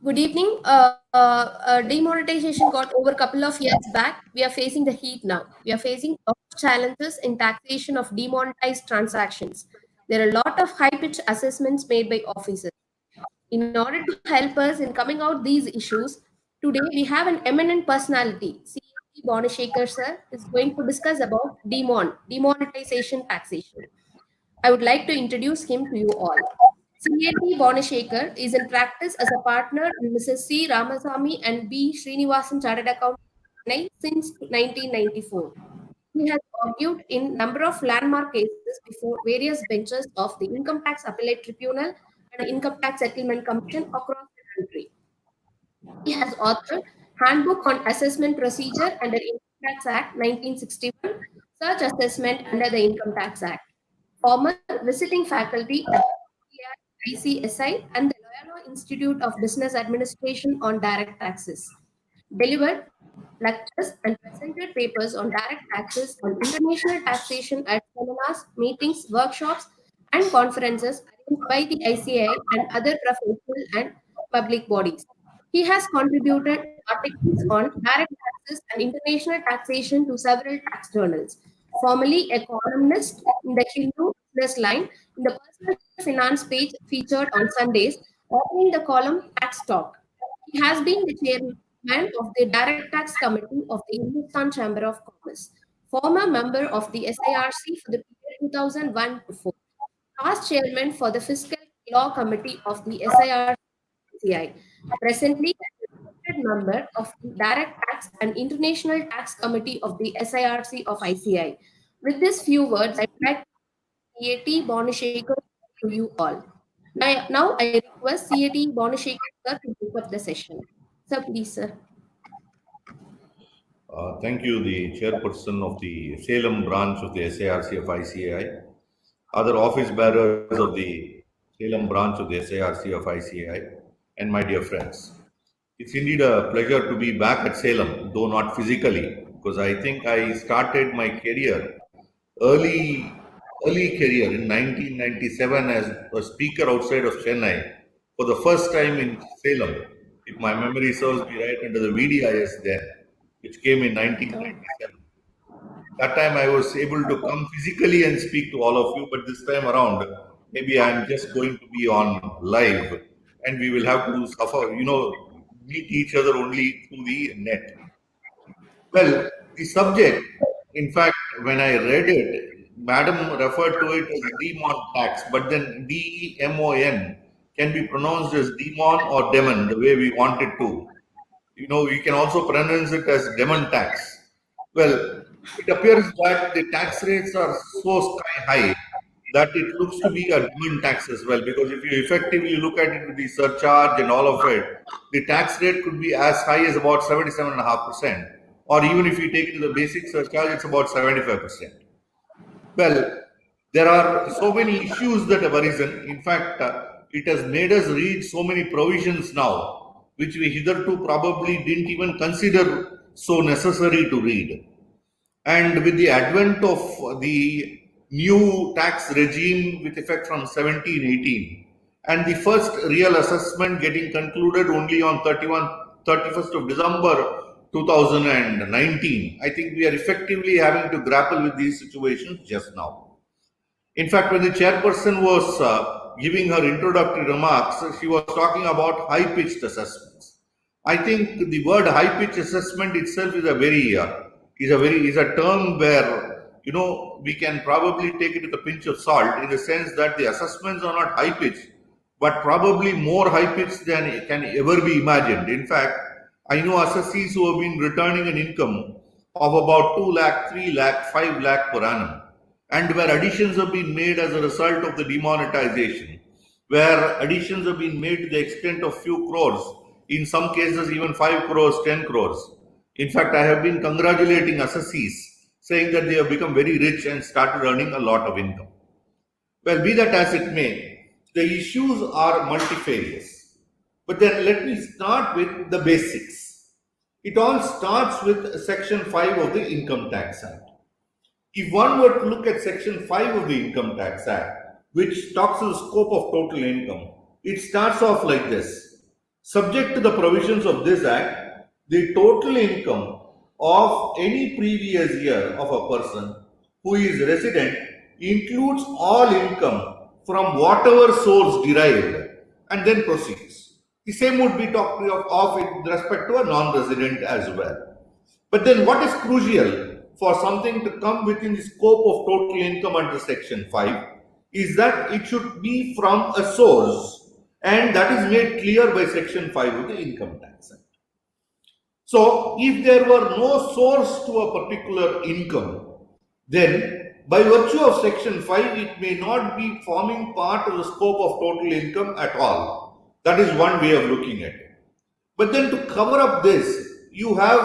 Good evening. Demonetization got over a couple of years back. We are facing the heat now. We are facing a lot of challenges in taxation of demonetized transactions. There are a lot of high-pitched assessments made by officers. In order to help us in coming out these issues, today we have an eminent personality, CAT Bonashekhar sir, is going to discuss about demonetization taxation. I would like to introduce him to you all. CAT Bonashekhar is in practice as a partner in Mrs. C. Ramasamy and B. Srinivasan Chartered Accountant Chennai since 1994. He has argued in number of landmark cases before various benches of the Income Tax Appellate Tribunal and Income Tax Settlement Commission across the country. He has authored Handbook on Assessment Procedure under Income Tax Act 1961, Such Assessment under the Income Tax Act. Former visiting faculty at the ICSI and the Loyola Institute of Business Administration on direct taxes. Delivered lectures and presented papers on direct taxes and international taxation at seminars, meetings, workshops, and conferences arranged by the ICI and other professional and public bodies. He has contributed articles on direct taxes and international taxation to several tax journals. Formerly a columnist in the Hindu Business Line, in the personal finance page featured on Sundays, offering the column Tax Talk. He has been the chairman of the Direct Tax Committee of the Hindustan Chamber of Commerce, former member of the SIRC for the period 2001 to 4, past chairman for the Fiscal Law Committee of the SIRCI, presently a elected member of the Direct Tax and International Tax Committee of the SIRC of ICI. With these few words, I would like to CAT Bonashekhar to you all. Now I request CAT Bonashekhar sir to take up the session. Sir, please, sir. Thank you, the chairperson of the Salem branch of the SARC of ICAI, other office bearers of the Salem branch of the SARC of ICAI, and my dear friends. It's indeed a pleasure to be back at Salem, though not physically, because I think I started my career, early career in 1997 as a speaker outside of Chennai for the first time in Salem, if my memory serves me right, under the VDIS then, which came in 1997. That time I was able to come physically and speak to all of you, but this time around, maybe I'm just going to be on live and we will have to suffer, meet each other only through the net. Well, the subject, in fact, when I read it, Madam referred to it as demon tax, but then DEMON can be pronounced as demon or demon, the way we want it to. We can also pronounce it as demon tax. Well, it appears that the tax rates are so sky high that it looks to be a demon tax as well. Because if you effectively look at it with the surcharge and all of it, the tax rate could be as high as about 77.5%. Or even if you take it to the basic surcharge, it's about 75%. Well, there are so many issues that have arisen. In fact, it has made us read so many provisions now, which we hitherto probably didn't even consider so necessary to read. And with the advent of the new tax regime with effect from 1718, and the first real assessment getting concluded only on 31st of December 2019, I think we are effectively having to grapple with these situations just now. In fact, when the chairperson was giving her introductory remarks, she was talking about high-pitched assessments. I think the word high-pitched assessment itself is a term where we can probably take it with a pinch of salt, in the sense that the assessments are not high-pitched, but probably more high-pitched than can ever be imagined. In fact, I know assessees who have been returning an income of about 2 lakh, 3 lakh, 5 lakh per annum, and where additions have been made as a result of the demonetization, where additions have been made to the extent of few crores, in some cases even 5 crores, 10 crores. In fact, I have been congratulating assessees, saying that they have become very rich and started earning a lot of income. Well, be that as it may, the issues are multifarious. But then let me start with the basics. It all starts with Section 5 of the Income Tax Act. If one were to look at Section 5 of the Income Tax Act, which talks of the scope of total income, it starts off like this. Subject to the provisions of this Act, the total income of any previous year of a person who is resident includes all income from whatever source derived and then proceeds. The same would be talked of with respect to a non-resident as well. But then what is crucial for something to come within the scope of total income under Section 5 is that it should be from a source, and that is made clear by Section 5 of the Income Tax Act. So, if there were no source to a particular income, then by virtue of Section 5, it may not be forming part of the scope of total income at all. That is one way of looking at it. But then to cover up this, you have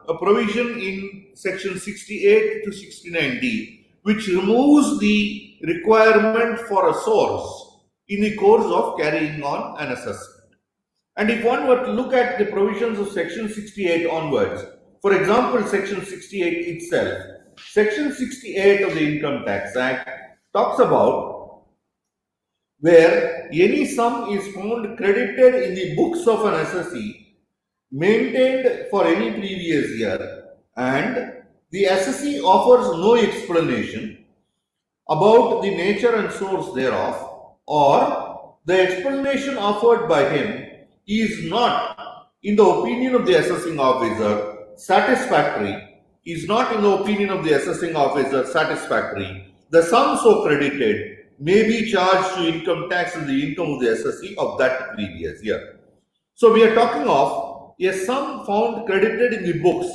a provision in Section 68 to 69D, which removes the requirement for a source in the course of carrying on an assessment. And if one were to look at the provisions of Section 68 onwards, for example, Section 68 itself, Section 68 of the Income Tax Act talks about where any sum is found credited in the books of an assessee maintained for any previous year and the assessee offers no explanation about the nature and source thereof, or the explanation offered by him is not, in the opinion of the assessing officer, satisfactory, the sum so credited may be charged to income tax in the income of the assessee of that previous year. So we are talking of a sum found credited in the books.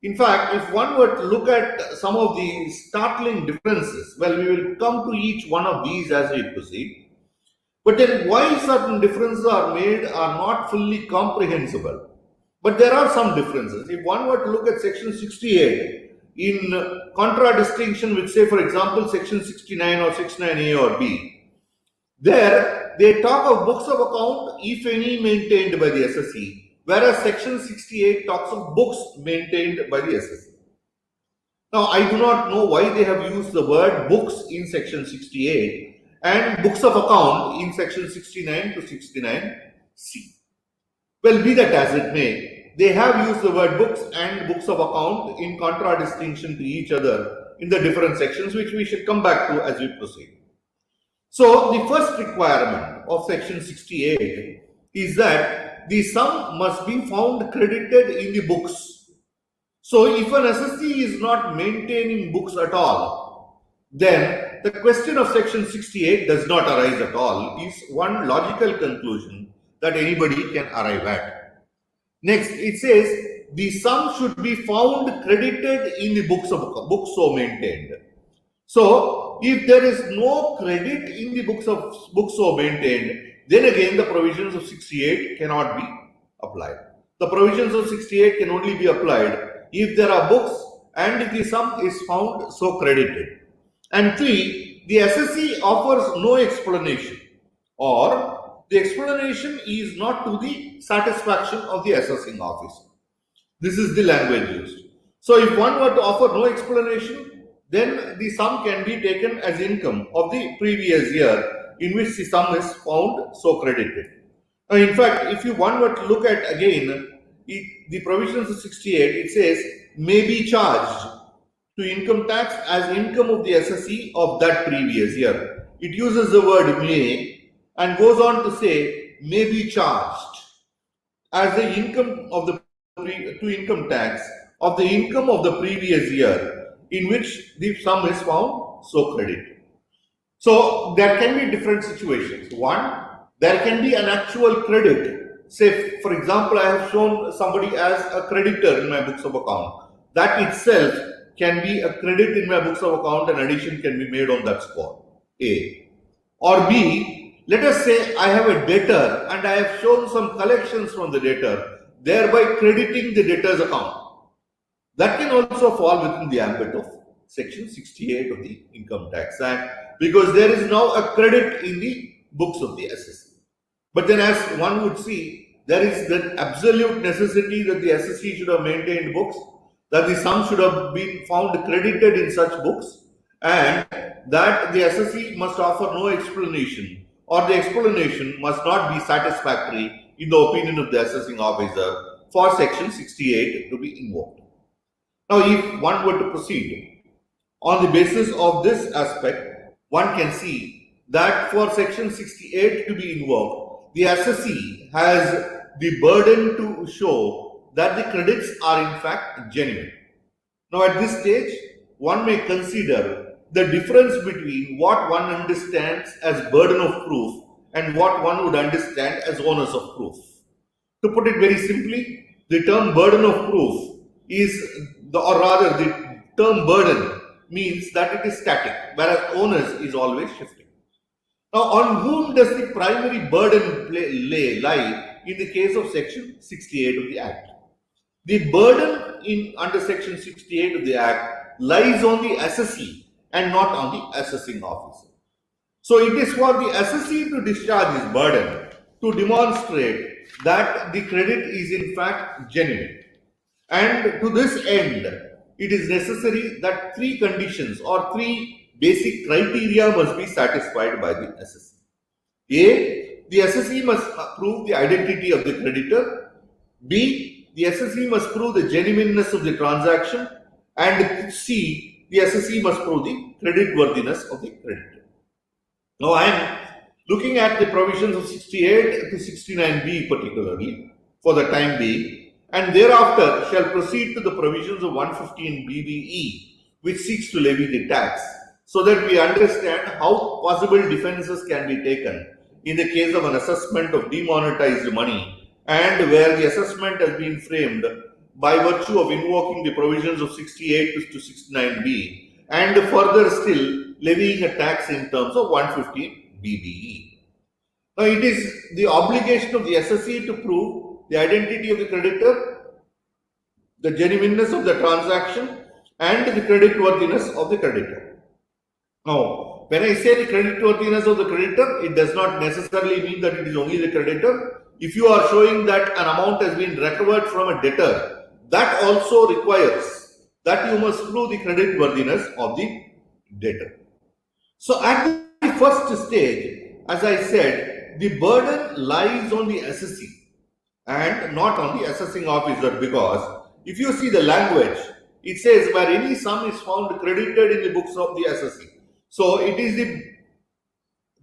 In fact, if one were to look at some of the startling differences, well, we will come to each one of these as we proceed. But then why certain differences are made are not fully comprehensible. But there are some differences. If one were to look at Section 68 in contradistinction with, say, for example, Section 69 or 69A or B, there they talk of books of account, if any, maintained by the assessee, whereas Section 68 talks of books maintained by the assessee. Now, I do not know why they have used the word books in Section 68 and books of account in Section 69 to 69C. Well, be that as it may, they have used the word books and books of account in contradistinction to each other in the different sections, which we should come back to as we proceed. So, the first requirement of Section 68 is that the sum must be found credited in the books. So, if an assessee is not maintaining books at all, then the question of Section 68 does not arise at all, is one logical conclusion that anybody can arrive at. Next, it says the sum should be found credited in the books so maintained. So, if there is no credit in the books so maintained, then again the provisions of 68 cannot be applied. The provisions of 68 can only be applied if there are books and if the sum is found so credited. And 3, the assessee offers no explanation, or the explanation is not to the satisfaction of the assessing officer. This is the language used. So, if one were to offer no explanation, then the sum can be taken as income of the previous year in which the sum is found so credited. Now, in fact, if one were to look at again the provisions of 68, it says may be charged to income tax as income of the assessee of that previous year. It uses the word may and goes on to say may be charged as the income of the to income tax of the income of the previous year in which the sum is found so credited. So there can be different situations. One, there can be an actual credit. Say, for example, I have shown somebody as a creditor in my books of account. That itself can be a credit in my books of account, and addition can be made on that score. A. Or B, let us say I have a debtor and I have shown some collections from the debtor, thereby crediting the debtor's account. That can also fall within the ambit of Section 68 of the Income Tax Act, because there is now a credit in the books of the assessee. But then, as one would see, there is the absolute necessity that the assessee should have maintained books, that the sum should have been found credited in such books, and that the assessee must offer no explanation, or the explanation must not be satisfactory in the opinion of the assessing officer, for Section 68 to be invoked. Now, if one were to proceed on the basis of this aspect, one can see that for Section 68 to be invoked, the assessee has the burden to show that the credits are in fact genuine. Now, at this stage, one may consider the difference between what one understands as burden of proof and what one would understand as onus of proof. To put it very simply, the term burden of proof is, or rather, the term burden means that it is static, whereas onus is always shifting. Now, on whom does the primary burden lie in the case of Section 68 of the Act? The burden under Section 68 of the Act lies on the assessee and not on the assessing officer. So it is for the assessee to discharge his burden to demonstrate that the credit is in fact genuine. And to this end, it is necessary that three conditions or three basic criteria must be satisfied by the assessee. A, the assessee must prove the identity of the creditor. B, the assessee must prove the genuineness of the transaction. And C, the assessee must prove the creditworthiness of the creditor. Now, I am looking at the provisions of 68 to 69B particularly for the time being, and thereafter shall proceed to the provisions of 115BBE, which seeks to levy the tax, so that we understand how possible defenses can be taken in the case of an assessment of demonetized money, and where the assessment has been framed by virtue of invoking the provisions of 68 to 69B, and further still levying a tax in terms of 115 BBE. Now, it is the obligation of the assessee to prove the identity of the creditor, the genuineness of the transaction, and the creditworthiness of the creditor. Now, when I say the creditworthiness of the creditor, it does not necessarily mean that it is only the creditor. If you are showing that an amount has been recovered from a debtor, that also requires that you must prove the creditworthiness of the debtor. So at the first stage, as I said, the burden lies on the assessee and not on the assessing officer, because if you see the language, it says where any sum is found credited in the books of the assessee. So it is the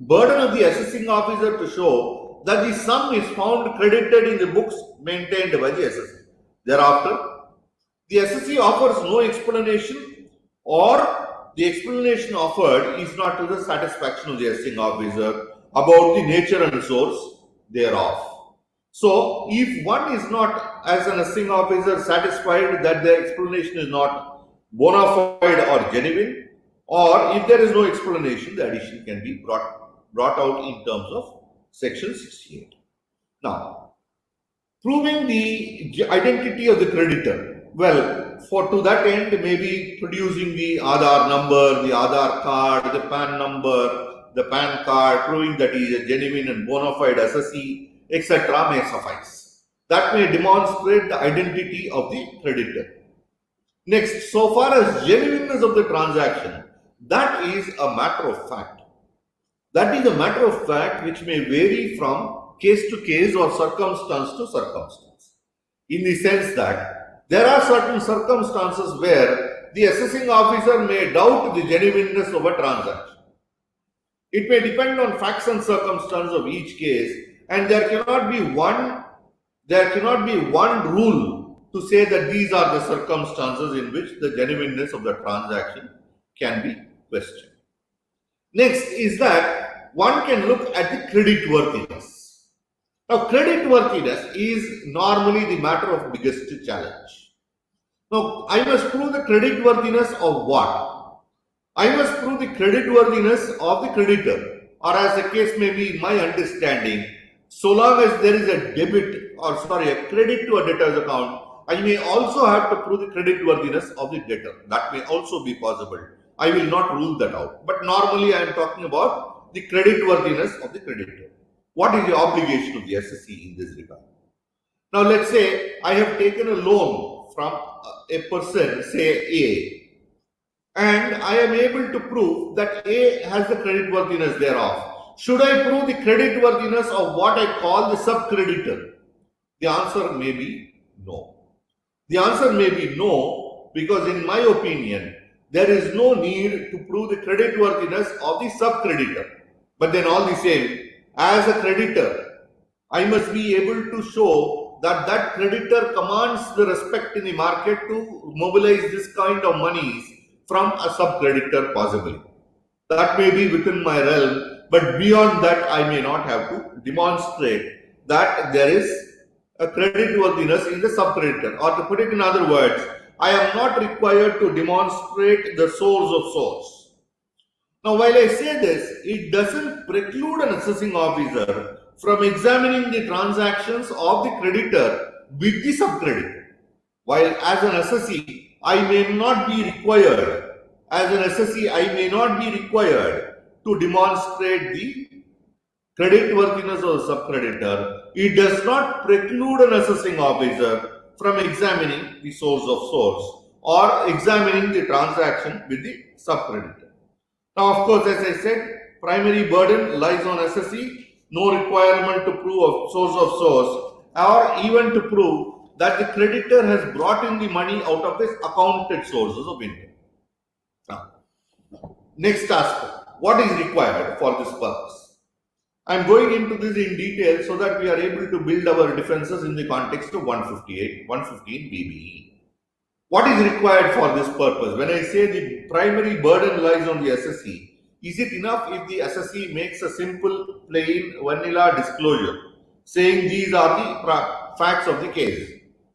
burden of the assessing officer to show that the sum is found credited in the books maintained by the assessee. Thereafter, the assessee offers no explanation, or the explanation offered is not to the satisfaction of the assessing officer about the nature and source thereof. So, if one is not, as an assessing officer, satisfied that the explanation is not bona fide or genuine, or if there is no explanation, the addition can be brought out in terms of Section 68. Now, proving the identity of the creditor. Well, to that end, maybe producing the Aadhaar number, the Aadhaar card, the PAN number, the PAN card, proving that he is a genuine and bona fide assessee, etc. may suffice. That may demonstrate the identity of the creditor. Next, so far as genuineness of the transaction, that is a matter of fact. That is a matter of fact which may vary from case to case or circumstance to circumstance, in the sense that there are certain circumstances where the assessing officer may doubt the genuineness of a transaction. It may depend on facts and circumstances of each case, and there cannot be one rule to say that these are the circumstances in which the genuineness of the transaction can be questioned. Next is that one can look at the creditworthiness. Now, creditworthiness is normally the matter of biggest challenge. Now, I must prove the creditworthiness of what? I must prove the creditworthiness of the creditor, or as the case may be, in my understanding, so long as there is a a credit to a debtor's account, I may also have to prove the creditworthiness of the debtor. That may also be possible. I will not rule that out. But normally I am talking about the creditworthiness of the creditor. What is the obligation of the assessee in this regard? Now, let's say I have taken a loan from a person, say A, and I am able to prove that A has the creditworthiness thereof. should I prove the creditworthiness of what I call the subcreditor? The answer may be no. The answer may be no, because in my opinion, there is no need to prove the creditworthiness of the subcreditor. But then all the same, as a creditor, I must be able to show that that creditor commands the respect in the market to mobilize this kind of monies from a subcreditor possibly. That may be within my realm, but beyond that, I may not have to demonstrate that there is a creditworthiness in the subcreditor. Or to put it in other words, I am not required to demonstrate the source of source. Now, while I say this, it doesn't preclude an assessing officer from examining the transactions of the creditor with the subcreditor. While as an assessee, I may not be required, to demonstrate the creditworthiness of the subcreditor. It does not preclude an assessing officer from examining the source of source or examining the transaction with the subcreditor. Now, of course, as I said, primary burden lies on assessee, no requirement to prove a source of source or even to prove that the creditor has brought in the money out of his accounted sources of income. Now, next aspect, what is required for this purpose? I am going into this in detail so that we are able to build our defenses in the context of 115 BBE. What is required for this purpose? When I say the primary burden lies on the assessee, is it enough if the assessee makes a simple, plain, vanilla disclosure saying these are the facts of the case?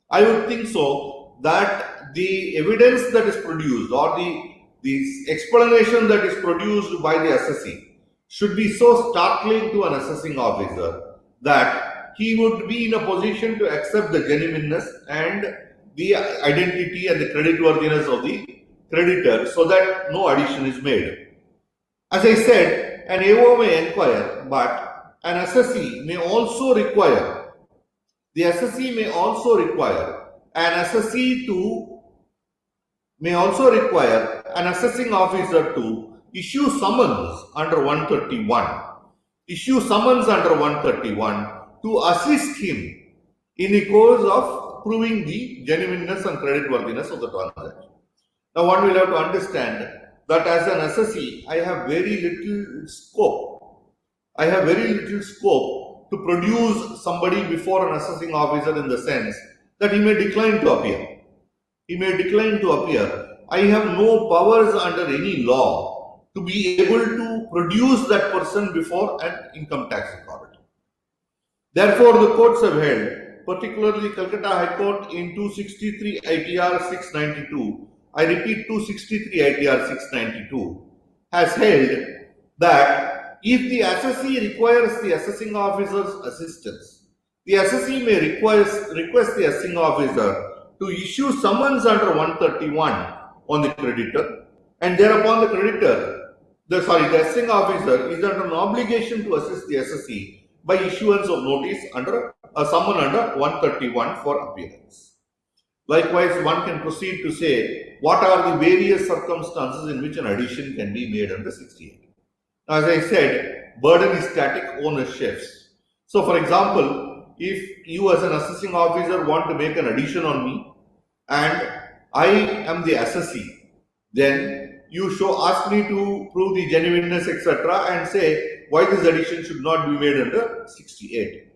I would think so that the evidence that is produced or the explanation that is produced by the assessee should be so startling to an assessing officer that he would be in a position to accept the genuineness and the identity and the creditworthiness of the creditor so that no addition is made. As I said, an AO may inquire, but an assessee may also require an assessing officer to issue summons under 131 to assist him in the course of proving the genuineness and creditworthiness of the transaction. Now, one will have to understand that as an assessee, I have very little scope to produce somebody before an assessing officer in the sense that he may decline to appear. I have no powers under any law to be able to produce that person before an income tax authority. Therefore, the courts have held, particularly Calcutta High Court in 263 ITR 692, I repeat 263 ITR 692, has held that if the assessee requires the assessing officer's assistance, the assessee may request the assessing officer to issue summons under 131 on the creditor, and thereupon the assessing officer is under an obligation to assist the assessee by issuance of notice under a summon under 131 for appearance. Likewise, one can proceed to say what are the various circumstances in which an addition can be made under 68. As I said, burden is static, owner shifts. So, for example, if you as an assessing officer want to make an addition on me and I am the assessee, then you ask me to prove the genuineness, etc., and say why this addition should not be made under 68.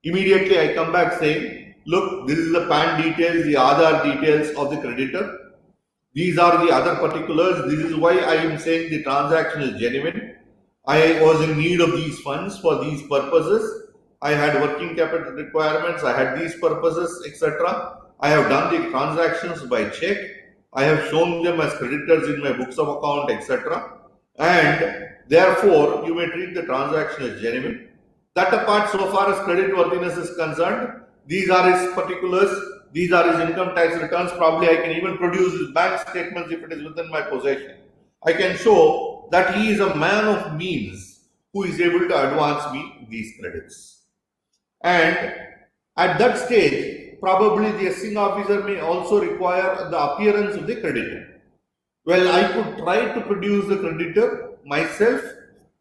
Immediately I come back saying, look, this is the PAN details, the Aadhaar details of the creditor. These are the other particulars. This is why I am saying the transaction is genuine. I was in need of these funds for these purposes. I had working capital requirements. I had these purposes, etc. I have done the transactions by check. I have shown them as creditors in my books of account, etc. And therefore, you may treat the transaction as genuine. That apart, so far as creditworthiness is concerned, these are his particulars, these are his income tax returns. Probably I can even produce his bank statements if it is within my possession. I can show that he is a man of means who is able to advance me these credits. And at that stage, probably the assessing officer may also require the appearance of the creditor. Well, I could try to produce the creditor myself,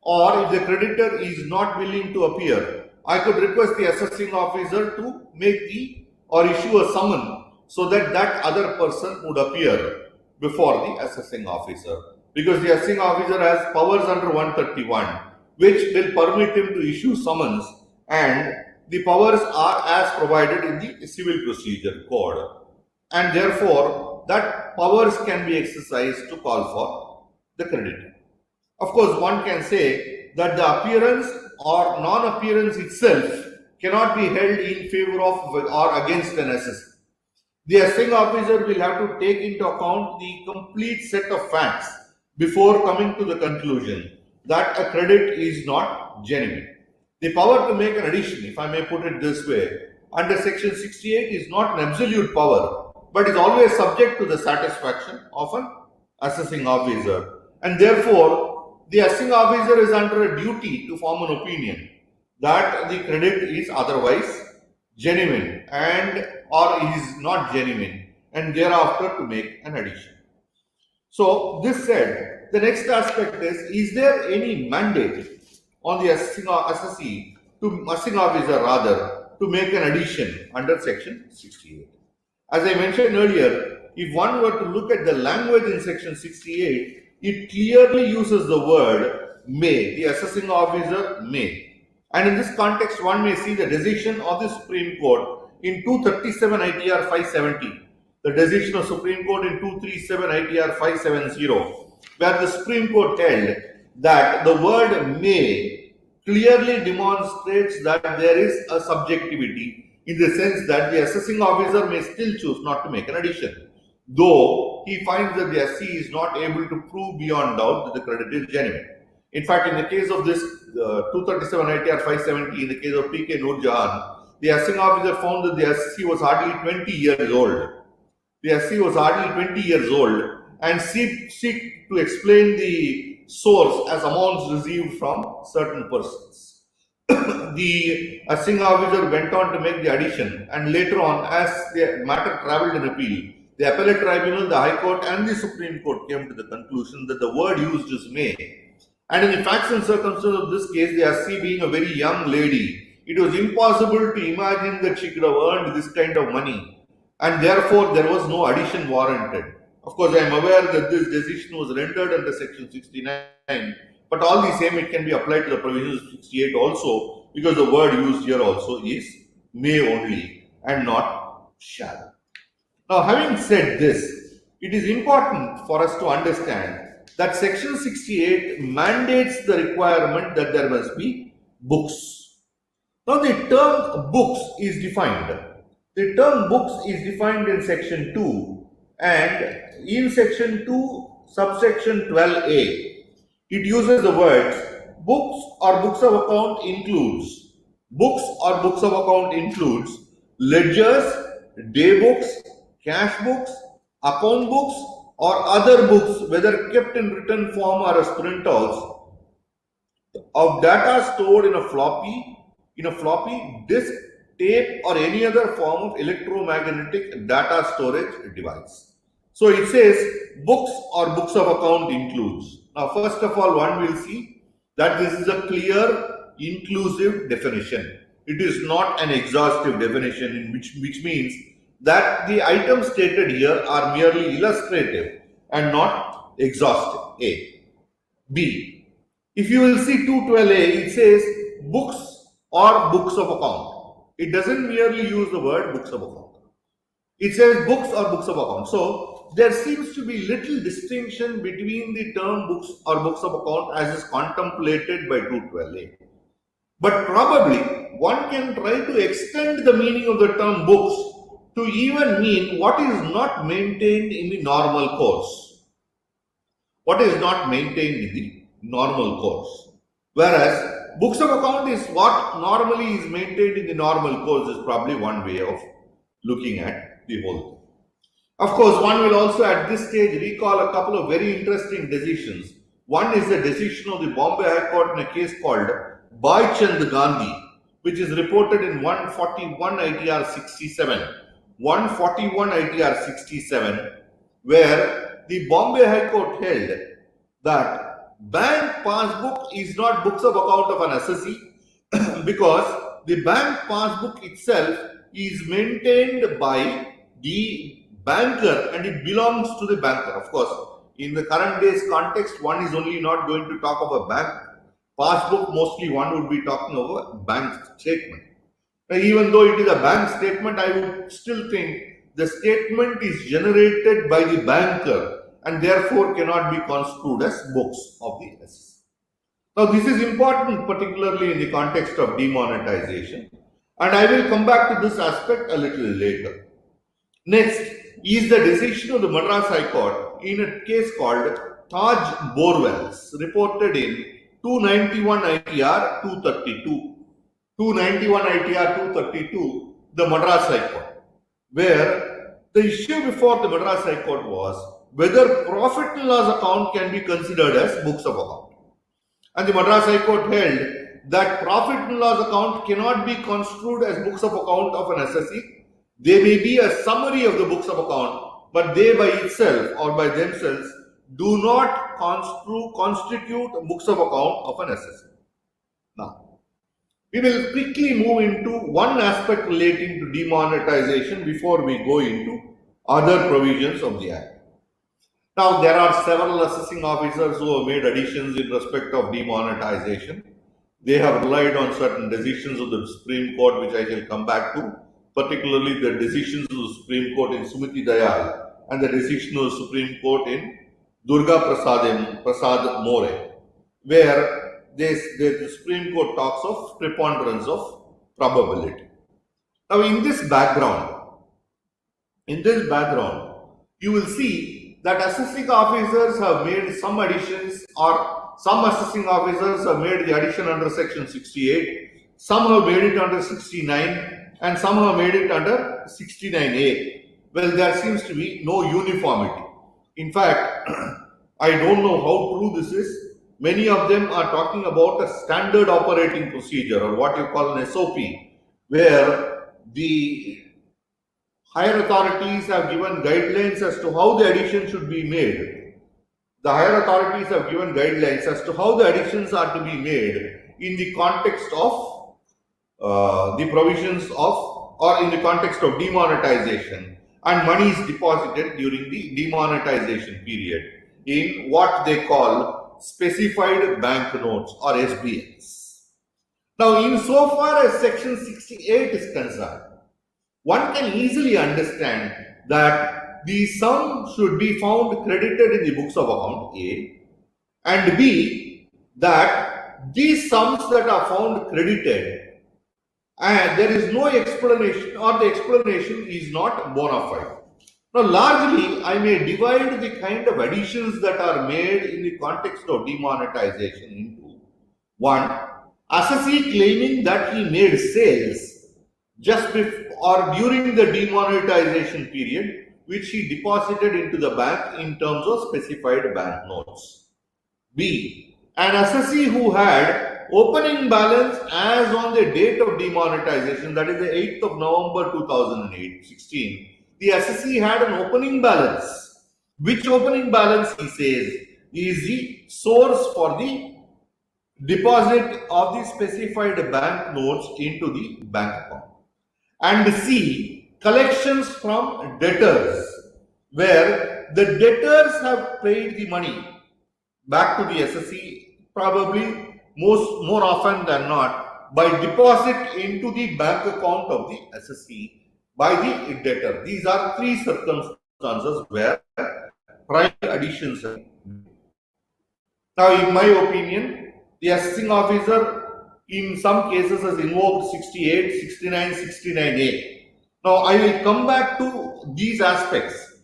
or if the creditor is not willing to appear, I could request the assessing officer to make the or issue a summons so that that other person would appear before the assessing officer, because the assessing officer has powers under 131 which will permit him to issue summons, and the powers are as provided in the civil procedure code, and therefore that powers can be exercised to call for the creditor. Of course, one can say that the appearance or non-appearance itself cannot be held in favor of or against an assessor. The assessing officer will have to take into account the complete set of facts before coming to the conclusion that a credit is not genuine. The power to make an addition, if I may put it this way, under section 68 is not an absolute power, but is always subject to the satisfaction of an assessing officer. And therefore, the assessing officer is under a duty to form an opinion that the credit is otherwise genuine and or is not genuine, and thereafter to make an addition. So this said, the next aspect is there any mandate on the assessing officer rather to make an addition under section 68? As I mentioned earlier, if one were to look at the language in section 68, it clearly uses the word may, the assessing officer may. And in this context, one may see the decision of the Supreme Court in 237 ITR 570, the decision of Supreme Court in 237 ITR 570, where the Supreme Court held that the word may clearly demonstrates that there is a subjectivity, in the sense that the assessing officer may still choose not to make an addition, though he finds that the SC is not able to prove beyond doubt that the credit is genuine. In fact, in the case of this 237 ITR 570, in the case of PK Noor Jahan, the assessing officer found that the SC was hardly 20 years old. The SC was hardly 20 years old and seek to explain the source as amounts received from certain persons. The assessing officer went on to make the addition, and later on, as the matter travelled in appeal, the appellate tribunal, the High Court and the Supreme Court came to the conclusion that the word used is may. And in the facts and circumstances of this case, the SC being a very young lady, it was impossible to imagine that she could have earned this kind of money, and therefore there was no addition warranted. Of course, I am aware that this decision was rendered under section 69, but all the same, it can be applied to the provisions of 68 also, because the word used here also is may only and not shall. Now, having said this, it is important for us to understand that section 68 mandates the requirement that there must be books. Now, the term books is defined. The term books is defined in section 2, and in section 2, subsection 12a, it uses the words books or books of account includes. Books or books of account includes ledgers, day books, cash books, account books, or other books, whether kept in written form or as printouts of data stored in a floppy disk, tape, or any other form of electromagnetic data storage device. So it says books or books of account includes. Now, first of all, one will see that this is a clear, inclusive definition. It is not an exhaustive definition, which means that the items stated here are merely illustrative and not exhaustive. A. B. If you will see 212a, it says books or books of account. It doesn't merely use the word books of account. It says books or books of account. So there seems to be little distinction between the term books or books of account as is contemplated by 212a. But probably one can try to extend the meaning of the term books to even mean what is not maintained in the normal course. What is not maintained in the normal course. Whereas books of account is what normally is maintained in the normal course, is probably one way of looking at the whole thing. Of course, one will also at this stage recall a couple of very interesting decisions. One is the decision of the Bombay High Court in a case called Baichand Gandhi, which is reported in 141 ITR 67. 141 ITR 67, where the Bombay High Court held that bank passbook is not books of account of an assessee because the bank passbook itself is maintained by the banker and it belongs to the banker. Of course, in the current day's context, one is only not going to talk of a bank passbook, mostly one would be talking of a bank statement. Even though it is a bank statement, I would still think the statement is generated by the banker and therefore cannot be construed as books of the assessee. Now, this is important, particularly in the context of demonetization, and I will come back to this aspect a little later. Next is the decision of the Madras High Court in a case called Taj Borewells, reported in 291 ITR 232. 291 ITR 232, the Madras High Court, where the issue before the Madras High Court was whether profit and loss account can be considered as books of account. And the Madras High Court held that profit and loss account cannot be construed as books of account of an assessee. They may be a summary of the books of account, but they by itself or by themselves do not constitute books of account of an assessee. Now, we will quickly move into one aspect relating to demonetization before we go into other provisions of the Act. Now, there are several assessing officers who have made additions in respect of demonetization. They have relied on certain decisions of the Supreme Court, which I shall come back to, particularly the decisions of the Supreme Court in Sumiti Dayal and the decision of the Supreme Court in Durga Prasad More, where the Supreme Court talks of preponderance of probability. Now, in this background, you will see that assessing officers have made some additions, or some assessing officers have made the addition under section 68, some have made it under 69, and some have made it under 69A. Well, there seems to be no uniformity. In fact, I don't know how true this is. Many of them are talking about a standard operating procedure, or what you call an SOP, where the higher authorities have given guidelines as to how the addition should be made. The higher authorities have given guidelines as to how the additions are to be made in the context of the provisions of, or in the context of demonetization, and money is deposited during the demonetization period in what they call specified bank notes or SBNs. Now, insofar as section 68 is concerned, one can easily understand that the sum should be found credited in the books of account A, and B, that these sums that are found credited and there is no explanation, or the explanation is not bona fide. Now, largely, I may divide the kind of additions that are made in the context of demonetization into one, assessee claiming that he made sales just before or during the demonetization period, which he deposited into the bank in terms of specified bank notes. B, an assessee who had opening balance as on the date of demonetization, that is the 8th of November 2016, the assessee had an opening balance. Which opening balance, he says, is the source for the deposit of the specified bank notes into the bank account. And C, collections from debtors, where the debtors have paid the money back to the assessee, probably more often than not, by deposit into the bank account of the assessee by the debtor. These are three circumstances where prime additions are made. Now, in my opinion, the assessing officer in some cases has invoked 68, 69, 69A. Now, I will come back to these aspects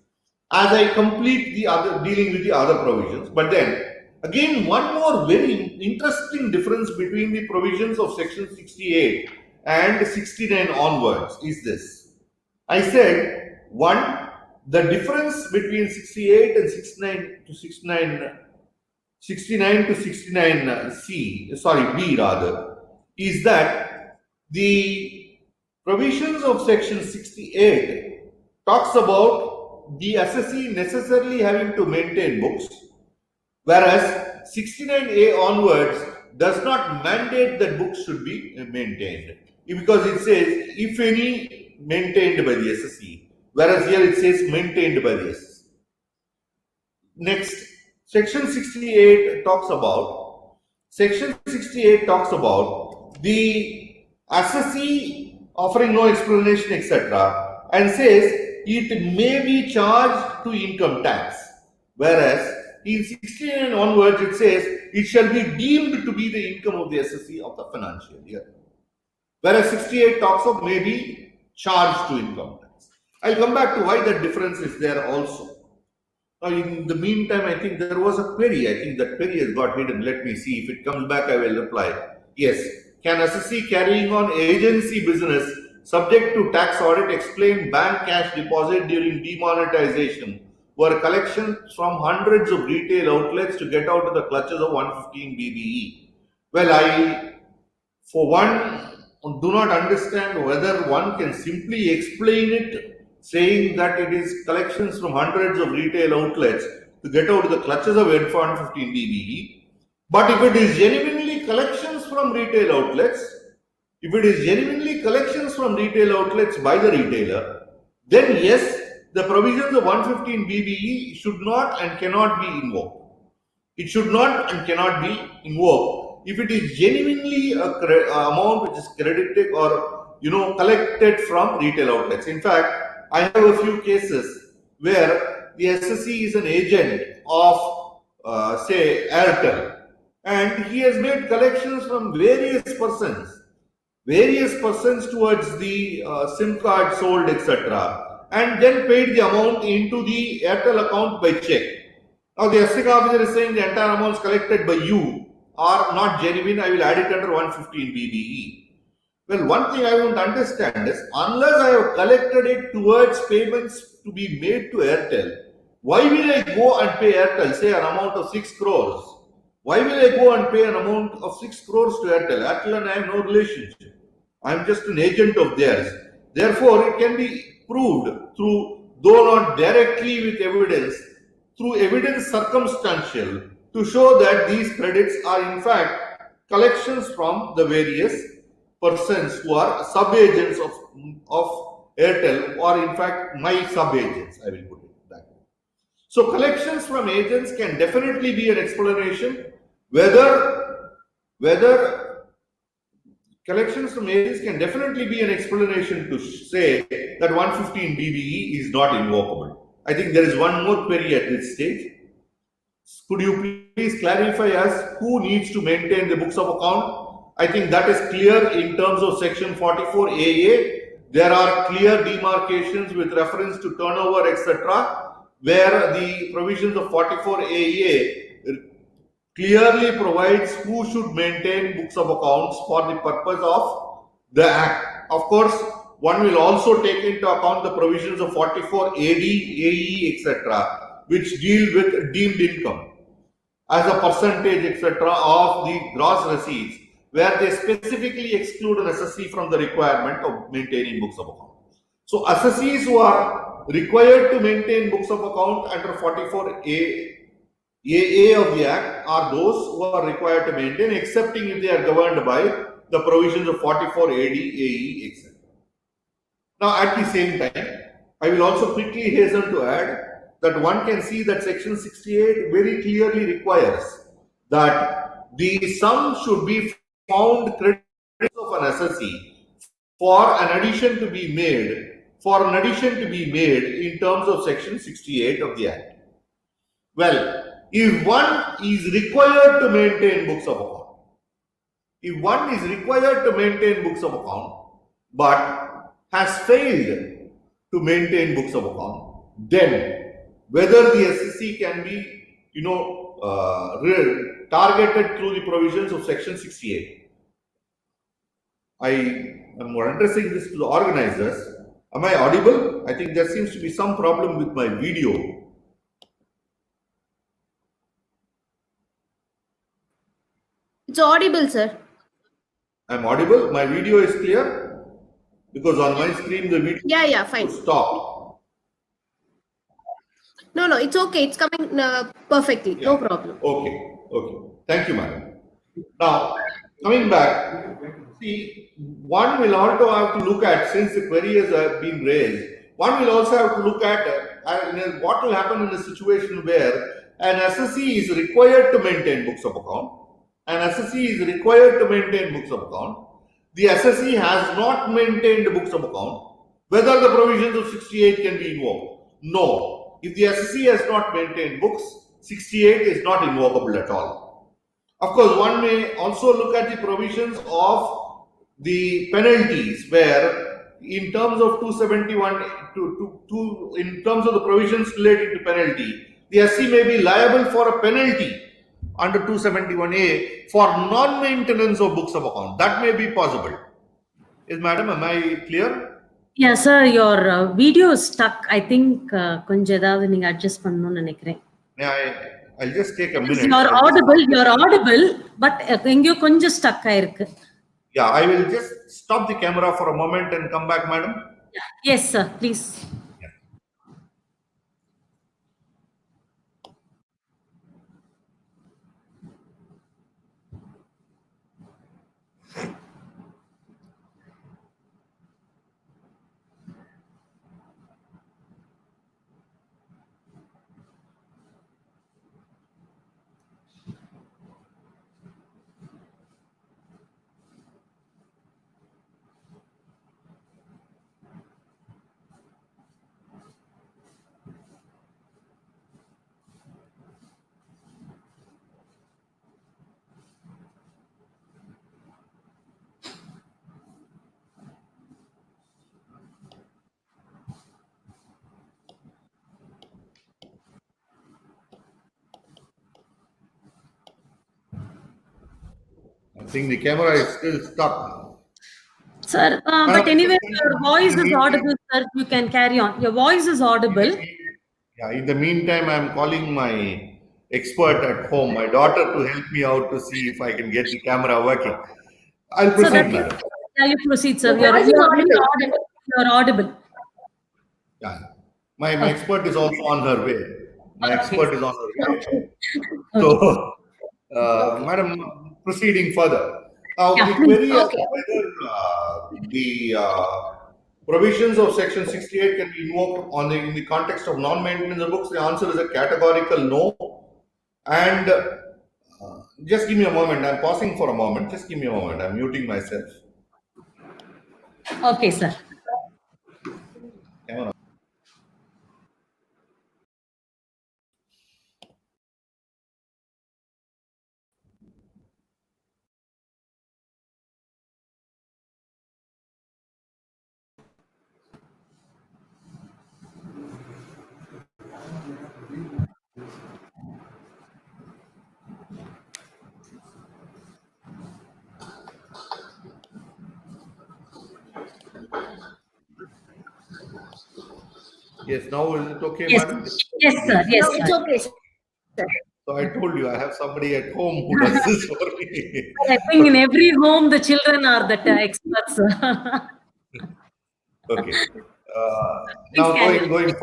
as I complete the other, dealing with the other provisions. But then, again, one more very interesting difference between the provisions of section 68 and 69 onwards is this. I said, one, the difference between 68 and 69 to 69C, B rather, is that the provisions of section 68 talks about the assessee necessarily having to maintain books, whereas 69A onwards does not mandate that books should be maintained, because it says if any maintained by the SSE, whereas here it says maintained by the SSE. Next, Section 68 talks about the assessee offering no explanation, etc., and says it may be charged to income tax. Whereas in 69 onwards it says it shall be deemed to be the income of the assessee of the financial year. Whereas 68 talks of may be charged to income tax. I'll come back to why that difference is there also. Now, in the meantime, I think there was a query. I think that query has got hidden. Let me see. If it comes back, I will reply. Yes. Can assessee carrying on agency business subject to tax audit explain bank cash deposit during demonetization were collections from hundreds of retail outlets to get out of the clutches of 115 BBE? Well, I, for one, do not understand whether one can simply explain it saying that it is collections from hundreds of retail outlets to get out of the clutches of 115 BBE. But if it is genuinely collections from retail outlets, by the retailer, then yes, the provisions of 115 BBE should not and cannot be invoked. It should not and cannot be invoked if it is genuinely a amount which is credited or collected from retail outlets. In fact, I have a few cases where the SSE is an agent of, say, Airtel, and he has made collections from various persons towards the SIM card sold, etc., and then paid the amount into the Airtel account by check. Now, the SSE officer is saying the entire amounts collected by you are not genuine. I will add it under 115 BBE. Well, one thing I won't understand is, unless I have collected it towards payments to be made to Airtel, why will I go and pay Airtel, say, an amount of 6 crores? Why will I go and pay an amount of 6 crores to Airtel? Airtel and I have no relationship. I am just an agent of theirs. Therefore, it can be proved through, though not directly with evidence, through evidence circumstantial, to show that these credits are in fact collections from the various persons who are sub-agents of Airtel, or in fact my sub-agents, I will put it that way. So collections from agents can definitely be an explanation. Whether collections from agents can definitely be an explanation to say that 115 BBE is not invocable. I think there is one more query at this stage. Could you please clarify us who needs to maintain the books of account? I think that is clear in terms of section 44AA. There are clear demarcations with reference to turnover, etc., where the provisions of 44AA clearly provides who should maintain books of accounts for the purpose of the Act. Of course, one will also take into account the provisions of 44AD, AE, etc., which deal with deemed income as a percentage, etc., of the gross receipts, where they specifically exclude an assessee from the requirement of maintaining books of account. So assessees who are required to maintain books of account under 44AA of the Act are those who are required to maintain, excepting if they are governed by the provisions of 44AD, AE, etc. Now, at the same time, I will also quickly hasten to add that one can see that section 68 very clearly requires that the sum should be found credit of an assessee for an addition to be made in terms of section 68 of the Act. Well, if one is required to maintain books of account, but has failed to maintain books of account, then whether the SSE can be targeted through the provisions of section 68. I am addressing this to the organizers. Am I audible? I think there seems to be some problem with my video. It's audible, sir. I'm audible. My video is clear because on my screen the video fine. stopped. No, it's okay. It's coming perfectly. Yeah. No problem. Okay. Okay. Thank you, madam. Now, coming back, see, one will also have to look at, since the query has been raised, one will also have to look at what will happen in a situation where an SSE is required to maintain books of account. An SSE is required to maintain books of account. The SSE has not maintained books of account. Whether the provisions of 68 can be invoked? No. If the SSE has not maintained books, 68 is not invocable at all. Of course, one may also look at the provisions of the penalties where in terms of 271 in terms of the provisions related to penalty, the SC may be liable for a penalty under 271A for non-maintenance of books of account. That may be possible. Is madam, am I clear? Yeah, sir, your video is stuck. I think கொஞ்சம் ஏதாவது நீங்க adjust பண்ணணும்னு நினைக்கிறேன். May I'll just take a Yes, minute. you're audible, but எங்கேயோ கொஞ்சம் stuck ஆயிருக்கு. Yeah, I will just stop the camera for a moment and come back, madam. Yes, sir, please. I think the camera is still stuck. Sir, but anyway, your voice is audible, sir. You can carry on. Your voice is audible. Yeah, in the meantime, I'm calling my expert at home, my daughter, to help me out to see if I can get the camera working. I'll proceed, madam. Yeah, you proceed, sir. Your voice is audible. You're audible. Yeah. My expert is also on her way. My expert is on her way. So, madam, proceeding further. Now, the query as to whether the provisions of section 68 can be invoked in the context of non-maintenance of books, the answer is a categorical no. And just give me a moment. I'm pausing for a moment. Just give me a moment. I'm muting myself. Okay, sir. Yes, now is it okay, Yes, madam? yes, sir. Yes, No, it's okay, sir. So I told you I have somebody at home who does this for me. I think in every home the children are the experts. Okay. Now going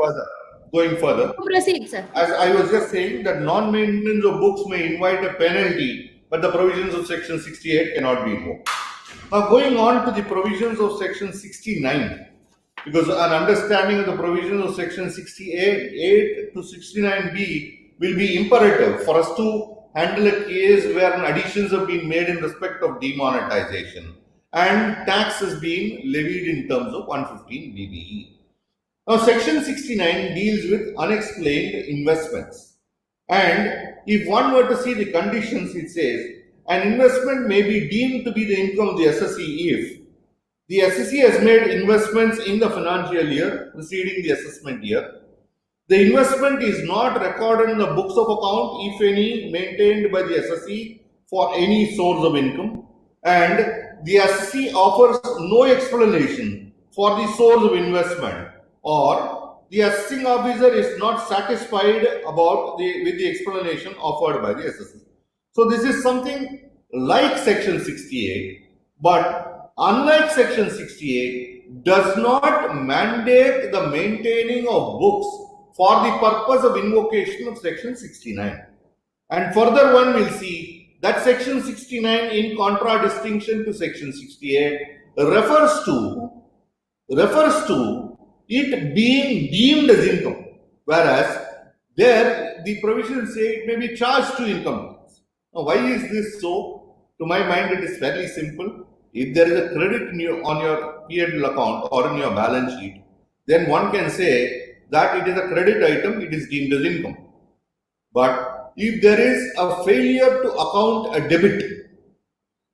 further. Proceed, sir. As I was just saying that non-maintenance of books may invite a penalty, but the provisions of section 68 cannot be invoked. Now going on to the provisions of section 69, because an understanding of the provisions of section 68 to 69B will be imperative for us to handle a case where additions have been made in respect of demonetization and tax has been levied in terms of 115 BBE. Now, section 69 deals with unexplained investments. And if one were to see the conditions, it says an investment may be deemed to be the income of the assessee if the assessee has made investments in the financial year preceding the assessment year. The investment is not recorded in the books of account, if any, maintained by the assessee for any source of income, and the assessee offers no explanation for the source of investment, or the assessing officer is not satisfied with the explanation offered by the assessee. So this is something like section 68, but unlike section 68, does not mandate the maintaining of books for the purpose of invocation of section 69. And further one will see that section 69 in contradistinction to section 68 refers to it being deemed as income, whereas there the provisions say it may be charged to income tax. Now, why is this so? To my mind, it is fairly simple. If there is a credit on your P&L account or in your balance sheet, then one can say that it is a credit item, it is deemed as income. But if there is a failure to account a debit,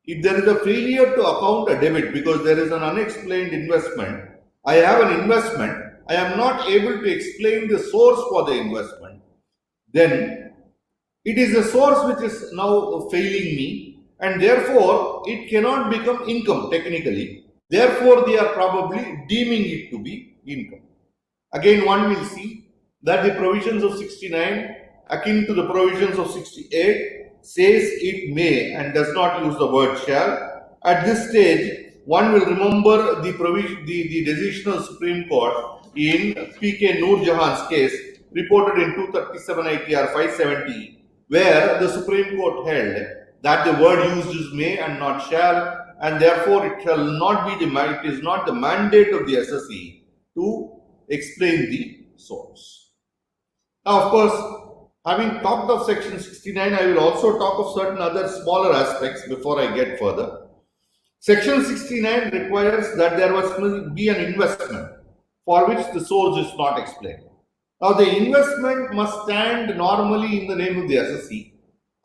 if there is a failure to account a debit because there is an unexplained investment, I have an investment, I am not able to explain the source for the investment, then it is the source which is now failing me, and therefore it cannot become income technically. Therefore, they are probably deeming it to be income. Again, one will see that the provisions of 69, akin to the provisions of 68, says it may and does not use the word shall. At this stage, one will remember the decision of Supreme Court in P.K. Noor Jahan's case, reported in 237 ITR 570, where the Supreme Court held that the word used is may and not shall, and therefore it shall not be it is not the mandate of the SSE to explain the source. Now, of course, having talked of section 69, I will also talk of certain other smaller aspects before I get further. Section 69 requires that there must be an investment for which the source is not explained. Now, the investment must stand normally in the name of the SSE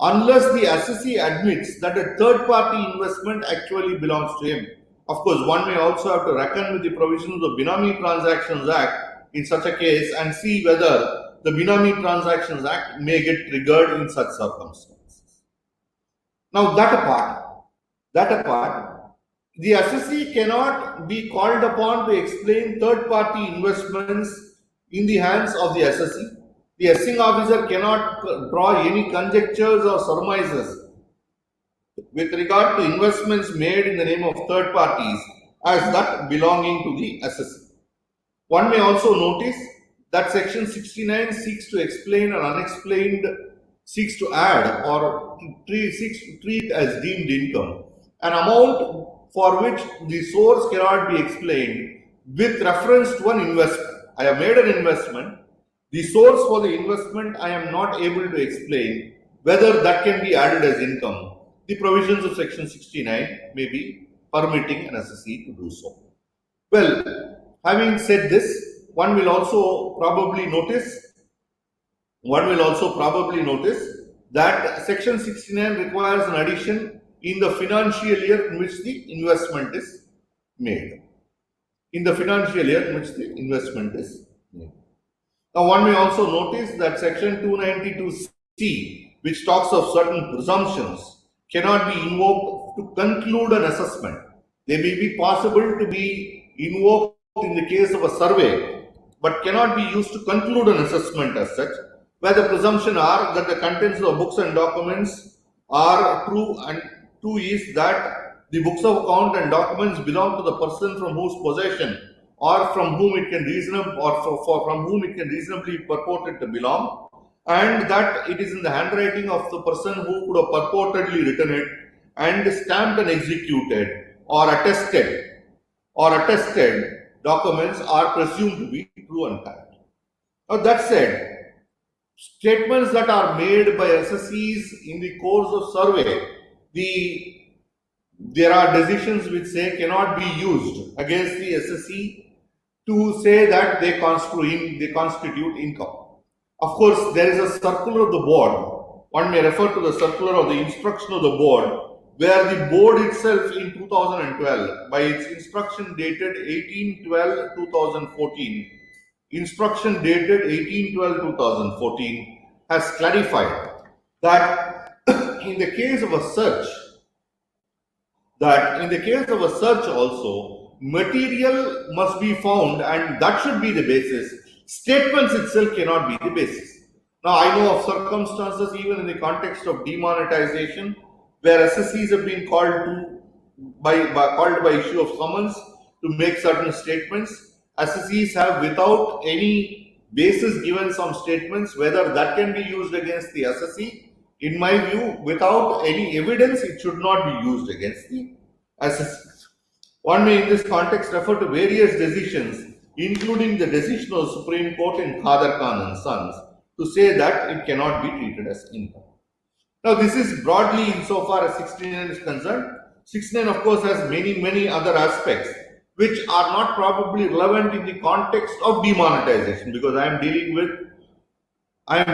unless the SSE admits that a third party investment actually belongs to him. Of course, one may also have to reckon with the provisions of the Benami Transactions Act in such a case and see whether the Benami Transactions Act may get triggered in such circumstances. Now, that apart, the SSE cannot be called upon to explain third party investments in the hands of the SSE. The assessing officer cannot draw any conjectures or surmises with regard to investments made in the name of third parties as that belonging to the SSE. One may also notice that section 69 seeks to explain an unexplained, seeks to add or seeks to treat as deemed income an amount for which the source cannot be explained with reference to an investment. I have made an investment. The source for the investment I am not able to explain whether that can be added as income. The provisions of section 69 may be permitting an SSE to do so. Well, having said this, one will also probably notice that section 69 requires an addition in the financial year in which the investment is made. Now, one may also notice that section 292C, which talks of certain presumptions, cannot be invoked to conclude an assessment. They may be possible to be invoked in the case of a survey, but cannot be used to conclude an assessment as such, where the presumption are that the contents of books and documents are true, and true is that the books of account and documents belong to the person from whose possession or from whom it can reasonably be purported to belong, and that it is in the handwriting of the person who would have purportedly written it, and stamped and executed or attested documents are presumed to be true and correct. Now, that said, statements that are made by SSEs in the course of survey, there are decisions which say cannot be used against the SSE to say that they constitute income. Of course, there is a circular of the board. One may refer to the circular of the instruction of the board, where the board itself in 2012, by its instruction dated 18/12/2014, has clarified that in the case of a search, also, material must be found, and that should be the basis. Statements itself cannot be the basis. Now, I know of circumstances, even in the context of demonetization, where SSEs have been called by issue of summons to make certain statements. SSEs have, without any basis, given some statements. Whether that can be used against the SSE In my view, without any evidence, it should not be used against the assessors. One may in this context refer to various decisions, including the decision of Supreme Court in Khader Khan and Sons, to say that it cannot be treated as income. Now, this is broadly insofar as 69 is concerned. 69, of course, has many other aspects which are not probably relevant in the context of demonetization, because I am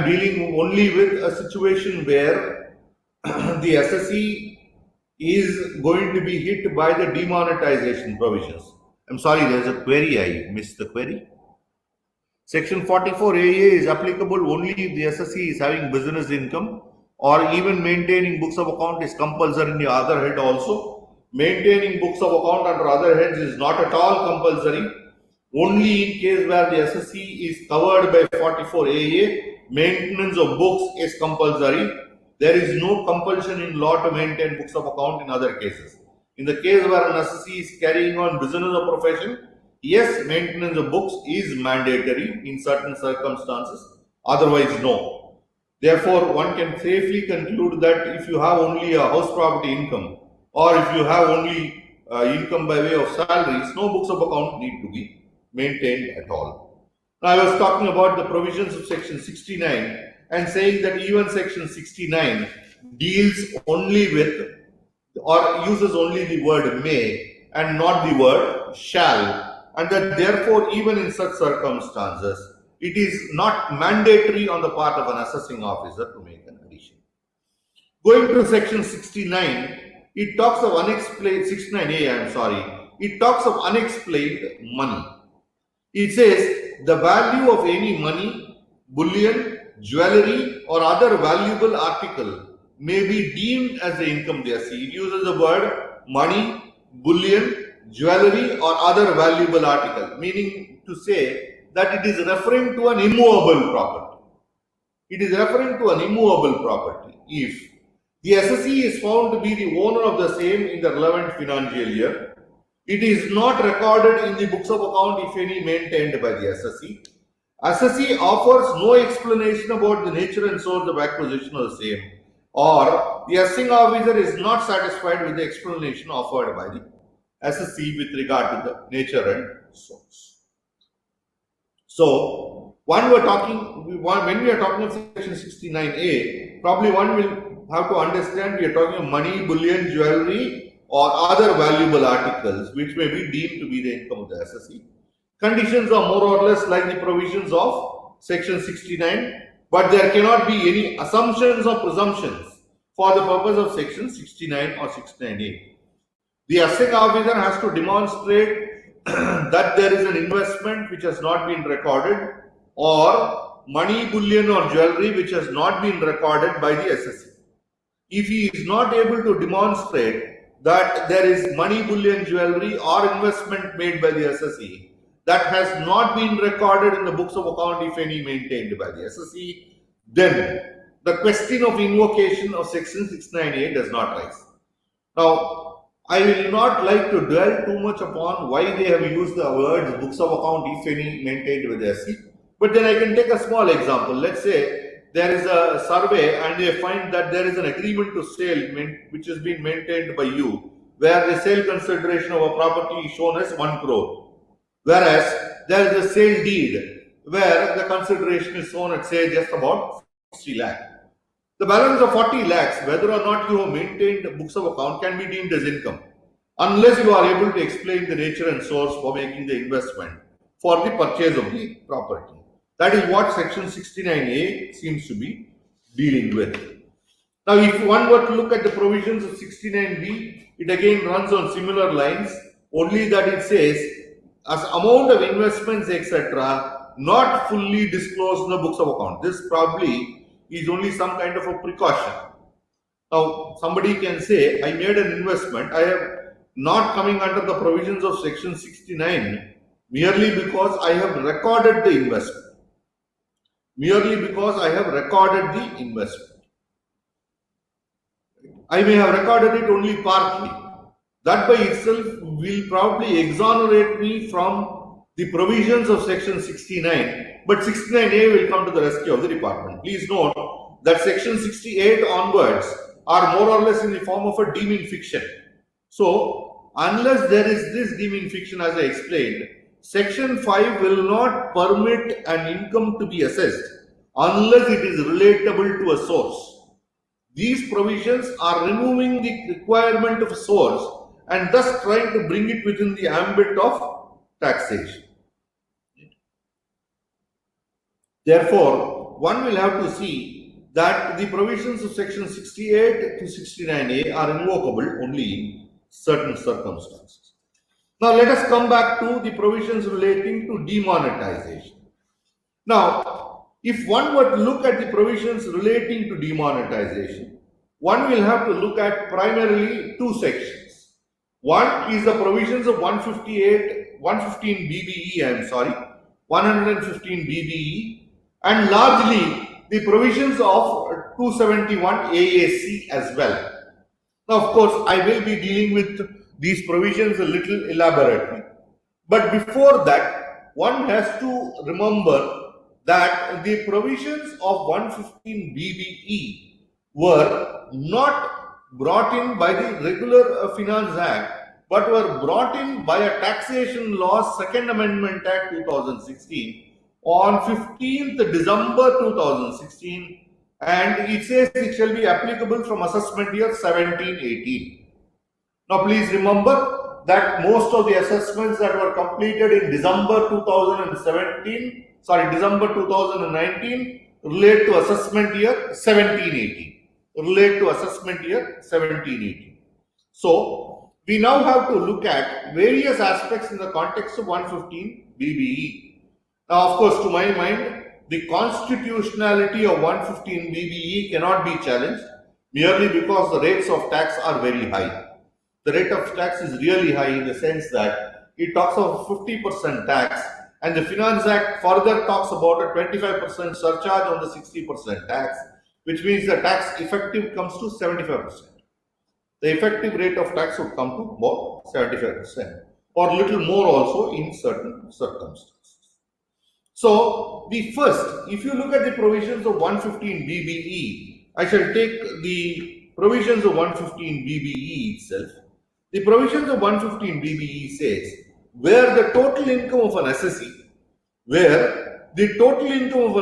dealing only with a situation where the assessee is going to be hit by the demonetization provisions. I'm sorry, there's a query. I missed the query. Section 44AA is applicable only if the assessee is having business income, or even maintaining books of account is compulsory in the other head also. Maintaining books of account under other heads is not at all compulsory. Only in case where the assessee is covered by 44AA, maintenance of books is compulsory. There is no compulsion in law to maintain books of account in other cases. In the case where an assessee is carrying on business or profession, yes, maintenance of books is mandatory in certain circumstances, otherwise no. Therefore, one can safely conclude that if you have only a house property income, or if you have only income by way of salaries, no books of account need to be maintained at all. Now, I was talking about the provisions of section 69 and saying that even section 69 deals only with or uses only the word may and not the word shall, and that therefore even in such circumstances it is not mandatory on the part of an assessing officer to make an addition. Going to section 69, it talks of unexplained, 69A, I'm sorry, it talks of unexplained money. It says the value of any money, bullion, jewelry, or other valuable article may be deemed as the income they see. It uses the word money, bullion, jewelry, or other valuable article, meaning to say that it is referring to an immovable property. It is referring to an immovable property. If the assessee is found to be the owner of the same in the relevant financial year, it is not recorded in the books of account, if any, maintained by the assessee. Assessee offers no explanation about the nature and source of acquisition of the same, or the assessing officer is not satisfied with the explanation offered by the assessee with regard to the nature and source. So, when we are talking of section 69A, probably one will have to understand we are talking of money, bullion, jewelry, or other valuable articles which may be deemed to be the income of the assessee. Conditions are more or less like the provisions of section 69, but there cannot be any assumptions or presumptions for the purpose of section 69 or 69A. The assessing officer has to demonstrate that there is an investment which has not been recorded, or money, bullion, or jewelry which has not been recorded by the assessee. If he is not able to demonstrate that there is money, bullion, jewelry, or investment made by the assessee that has not been recorded in the books of account, if any, maintained by the assessee, then the question of invocation of section 698 does not rise. Now, I will not like to dwell too much upon why they have used the words books of account, if any, maintained by the assessee, but then I can take a small example. Let's say there is a survey and they find that there is an agreement to sale which has been maintained by you, where the sale consideration of a property is shown as 1 crore, whereas there is a sale deed where the consideration is shown at, say, just about 60 lakh. The balance of 40 lakhs, whether or not you have maintained books of account, can be deemed as income, unless you are able to explain the nature and source for making the investment for the purchase of the property. That is what section 69A seems to be dealing with. Now, if one were to look at the provisions of 69B, it again runs on similar lines, only that it says, as amount of investments, etc., not fully disclosed in the books of account. This probably is only some kind of a precaution. Now, somebody can say, I made an investment, I have not coming under the provisions of section 69 merely because I have recorded the investment. Merely because I have recorded the investment. I may have recorded it only partly. That by itself will probably exonerate me from the provisions of section 69, but 69A will come to the rescue of the department. Please note that section 68 onwards are more or less in the form of a deeming fiction. So, unless there is this deeming fiction, as I explained, section 5 will not permit an income to be assessed unless it is relatable to a source. These provisions are removing the requirement of a source and thus trying to bring it within the ambit of taxation. Therefore, one will have to see that the provisions of section 68 to 69A are invocable only in certain circumstances. Now, let us come back to the provisions relating to demonetization. Now, if one were to look at the provisions relating to demonetization, one will have to look at primarily two sections. One is the provisions of 115 BBE, 115 BBE, and largely the provisions of 271 AAC as well. Now, of course, I will be dealing with these provisions a little elaborately. But before that, one has to remember that the provisions of 115 BBE were not brought in by the regular Finance Act, but were brought in by a Taxation Laws Second Amendment Act 2016 on 15th December 2016, and it says it shall be applicable from assessment year 17-18. Now, please remember that most of the assessments that were completed in December 2019 relate to assessment year 17-18. So, we now have to look at various aspects in the context of 115 BBE. Now, of course, to my mind, the constitutionality of 115 BBE cannot be challenged merely because the rates of tax are very high. The rate of tax is really high in the sense that it talks of 50% tax, and the Finance Act further talks about a 25% surcharge on the 60% tax, which means the tax effective comes to 75%. The effective rate of tax would come to about 75%, or a little more also in certain circumstances. So, the first, if you look at the provisions of 115 BBE, I shall take the provisions of 115 BBE itself. The provisions of 115 BBE says, where the total income of an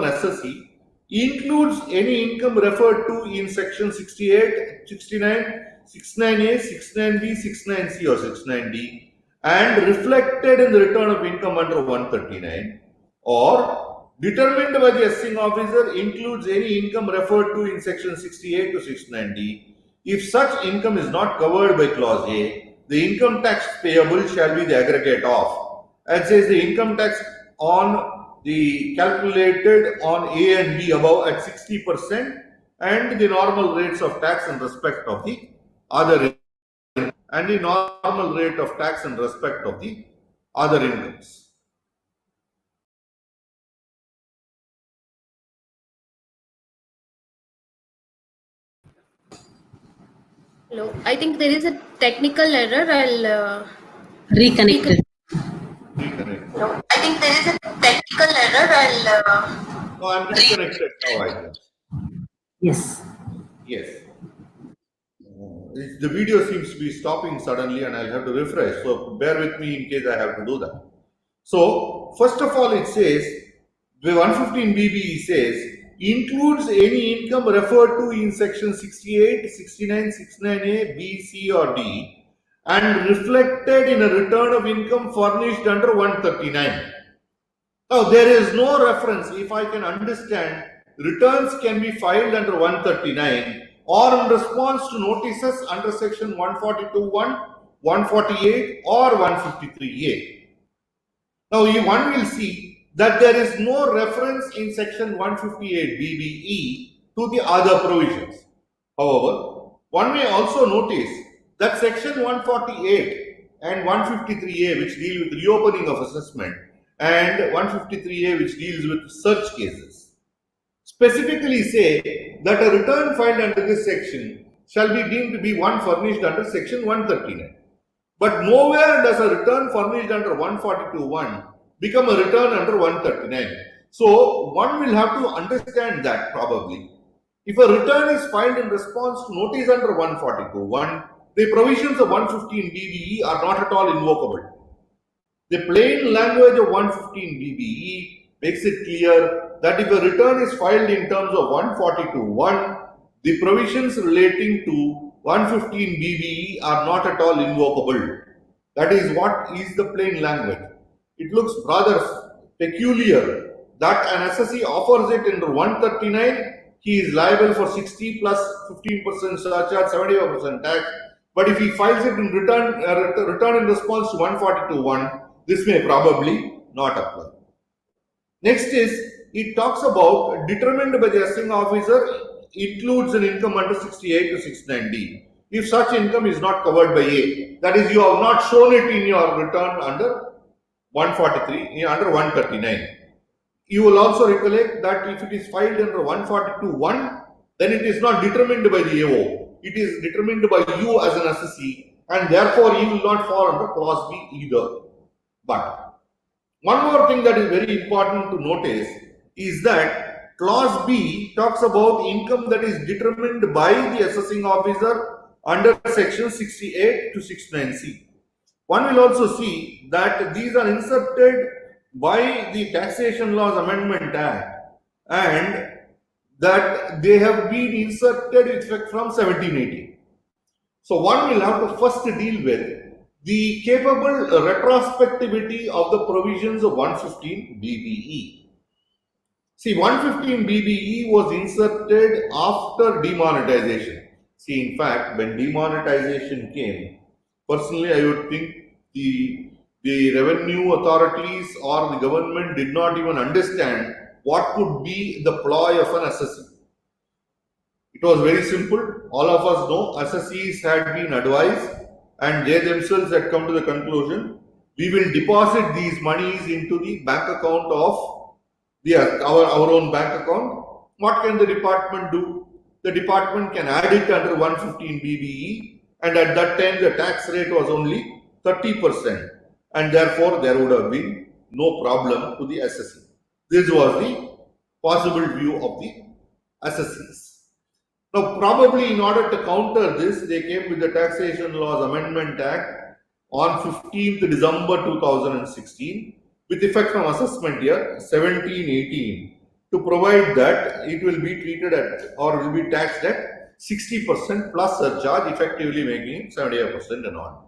assessee includes any income referred to in section 68, 69, 69A, 69B, 69C or 69D and reflected in the return of income under 139, or determined by the assessing officer includes any income referred to in section 68 to 69D. If such income is not covered by clause A, the income tax payable shall be the aggregate of, and says the income tax on the calculated on A and B above at 60% and the normal rates of tax in respect of the other incomes. Hello. I think there is a technical error. I'll Reconnected. Reconnect. No, I think there is a technical error. No, I'm reconnected now, I guess. Yes. Yes. The video seems to be stopping suddenly and I'll have to refresh. So bear with me in case I have to do that. So first of all, it says, the 115 BBE says, includes any income referred to in section 68, 69, 69A, B, C or D and reflected in a return of income furnished under 139. Now, there is no reference, if I can understand, returns can be filed under 139 or in response to notices under section 142(1), 148 or 153A. Now, one will see that there is no reference in section 158 BBE to the other provisions. However, one may also notice that section 148 and 153A, which deal with reopening of assessment, and 153A, which deals with search cases, specifically say that a return filed under this section shall be deemed to be one furnished under section 139. But nowhere does a return furnished under 142(1) become a return under 139. So one will have to understand that probably If a return is filed in response to notice under 142.1, the provisions of 115 BBE are not at all invocable. The plain language of 115 BBE makes it clear that if a return is filed in terms of 142.1, the provisions relating to 115 BBE are not at all invocable. That is what is the plain language. It looks rather peculiar that an assessee offers it under 139, he is liable for 60 plus 15% surcharge, 75% tax. But if he files it in return in response to 142.1, this may probably not apply. Next is, it talks about determined by the assessing officer includes an income under 68 to 69D. If such income is not covered by A, that is, you have not shown it in your return under 143, under 139. You will also recollect that if it is filed under 142.1, then it is not determined by the AO. It is determined by you as an assessee, and therefore you will not fall under clause B either. But one more thing that is very important to notice is that clause B talks about income that is determined by the assessing officer under section 68 to 69C. One will also see that these are inserted by the Taxation Laws Amendment Act and that they have been inserted in effect from 1780. So one will have to first deal with the capable retrospectivity of the provisions of 115 BBE. See, 115 BBE was inserted after demonetization. See, in fact, when demonetization came, personally, I would think the revenue authorities or the government did not even understand what could be the ploy of an assessee. It was very simple. All of us know assessees had been advised and they themselves had come to the conclusion, we will deposit these monies into the bank account of our own bank account. What can the department do? The department can add it under 115 BBE, and at that time the tax rate was only 30%, and therefore there would have been no problem to the assessee. This was the possible view of the assessees. Now, probably in order to counter this, they came with the Taxation Laws Amendment Act on 15th December 2016 with effect from assessment year 1718 to provide that it will be treated at or will be taxed at 60% plus surcharge, effectively making it 75% and on.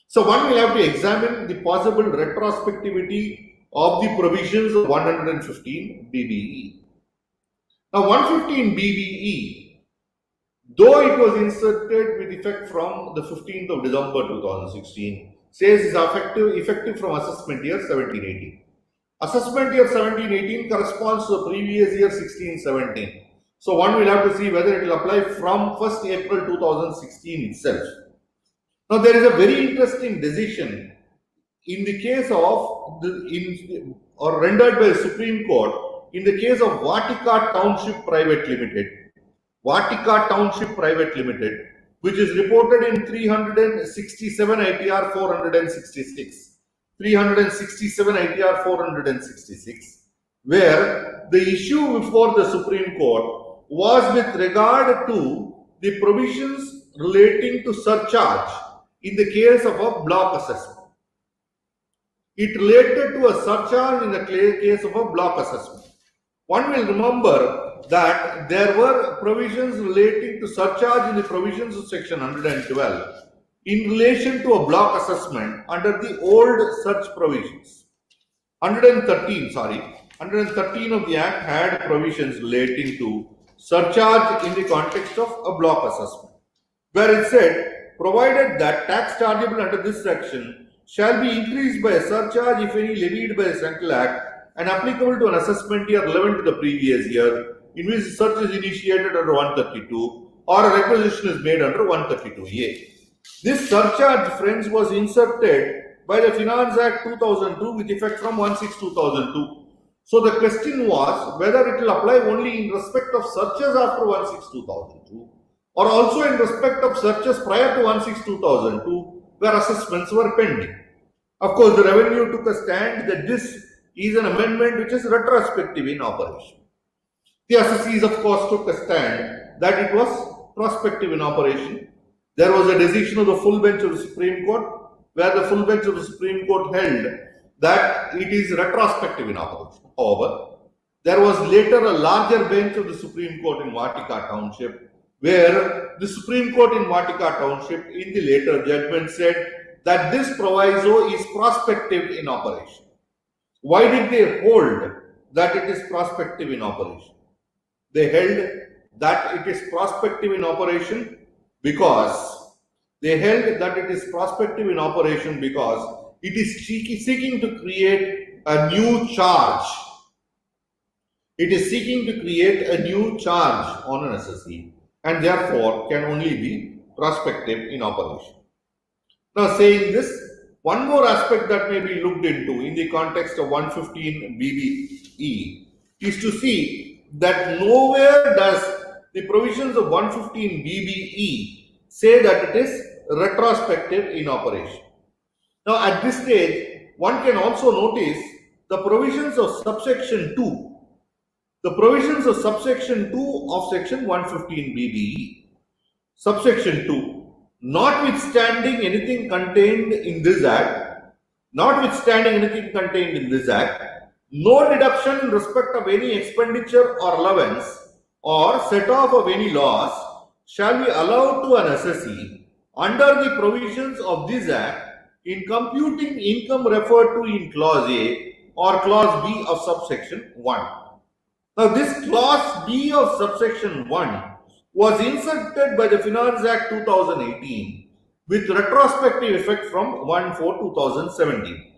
So one will have to examine the possible retrospectivity of the provisions of 115 BBE. Now 115 BBE, though it was inserted with effect from the 15th of December 2016, says is effective from assessment year 1718. Assessment year 1718 corresponds to the previous year 1617. So one will have to see whether it will apply from 1st April 2016 itself. Now there is a very interesting decision in the case of rendered by the Supreme Court in the case of Vatika Township Private Limited. Vatika Township Private Limited, which is reported in 367 ITR 466. 367 ITR 466, where the issue before the Supreme Court was with regard to the provisions relating to surcharge in the case of a block assessment. It related to a surcharge in the case of a block assessment. One will remember that there were provisions relating to surcharge in the provisions of section 112 in relation to a block assessment under the old search provisions. 113 of the Act had provisions relating to surcharge in the context of a block assessment, where it said, provided that tax chargeable under this section shall be increased by a surcharge, if any, levied by a central act and applicable to an assessment year relevant to the previous year, in which the search is initiated under 132 or a requisition is made under 132A. This surcharge, friends, was inserted by the Finance Act 2002 with effect from 1/6/2002. So the question was whether it will apply only in respect of searches after 1/6/2002 or also in respect of searches prior to 1/6/2002 where assessments were pending. Of course, the revenue took a stand that this is an amendment which is retrospective in operation. The assessees, of course, took a stand that it was prospective in operation. There was a decision of the full bench of the Supreme Court, where the full bench of the Supreme Court held that it is retrospective in operation. However, there was later a larger bench of the Supreme Court in Vatika Township, where the Supreme Court in Vatika Township, in the later judgment, said that this proviso is prospective in operation. Why did they hold that it is prospective in operation? They held that it is prospective in operation because it is seeking to create a new charge. It is seeking to create a new charge on an assessee and therefore can only be prospective in operation. Now, saying this, one more aspect that may be looked into in the context of 115 BBE is to see that nowhere does the provisions of 115 BBE say that it is retrospective in operation. Now, at this stage, one can also notice the provisions of subsection 2. The provisions of subsection 2 of section 115 BBE. Subsection 2. Notwithstanding anything contained in this act, no deduction in respect of any expenditure or allowance or set off of any loss shall be allowed to an assessee under the provisions of this act in computing income referred to in clause A or clause B of subsection 1. Now, this clause B of subsection 1 was inserted by the Finance Act 2018 with retrospective effect from 1/4/2017.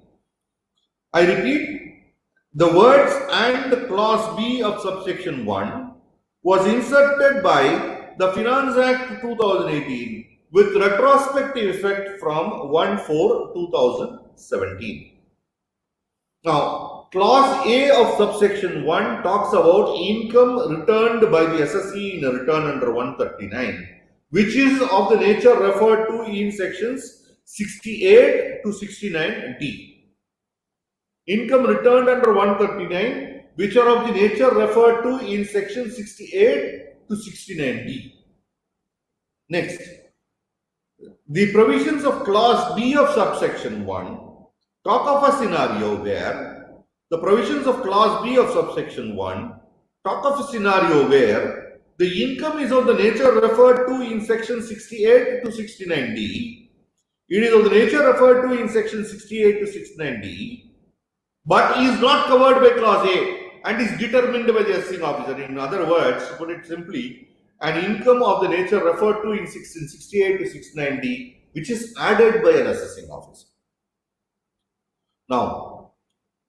I repeat, the words "and clause B of subsection 1" was inserted by the Finance Act 2018 with retrospective effect from 1/4/2017. Now, clause A of subsection 1 talks about income returned by the assessee in a return under 139, which is of the nature referred to in sections 68 to 69D. Income returned under 139, which are of the nature referred to in section 68 to 69D. Next, the provisions of clause B of subsection 1 talk of a scenario where the provisions of clause B of subsection 1 talk of a scenario where the income is of the nature referred to in section 68 to 69D. It is of the nature referred to in section 68 to 69D, but is not covered by clause A and is determined by the assessing officer. In other words, to put it simply, an income of the nature referred to in section 68 to 69D, which is added by an assessing officer. Now,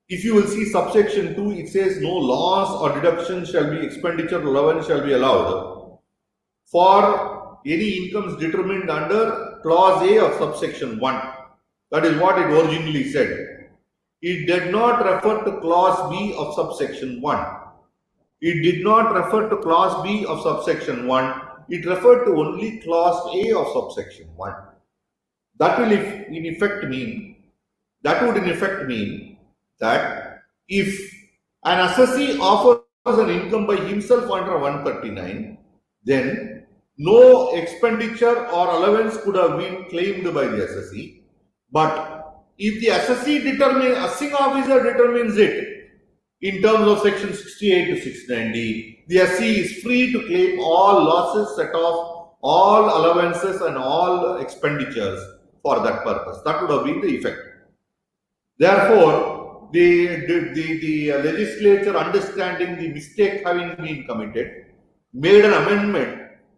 if you will see subsection 2, it says no loss or deduction shall be, expenditure or allowance shall be allowed for any incomes determined under clause A of subsection 1. That is what it originally said. It did not refer to clause B of subsection 1. It did not refer to clause B of subsection 1. It referred to only clause A of subsection 1. That will in effect mean that if an assessee offers an income by himself under 139, then no expenditure or allowance could have been claimed by the assessee. But if the assessing officer determines it in terms of section 68 to 690, the assessee is free to claim all losses, set off all allowances and all expenditures for that purpose. That would have been the effect. Therefore, the legislature, understanding the mistake having been committed, made an amendment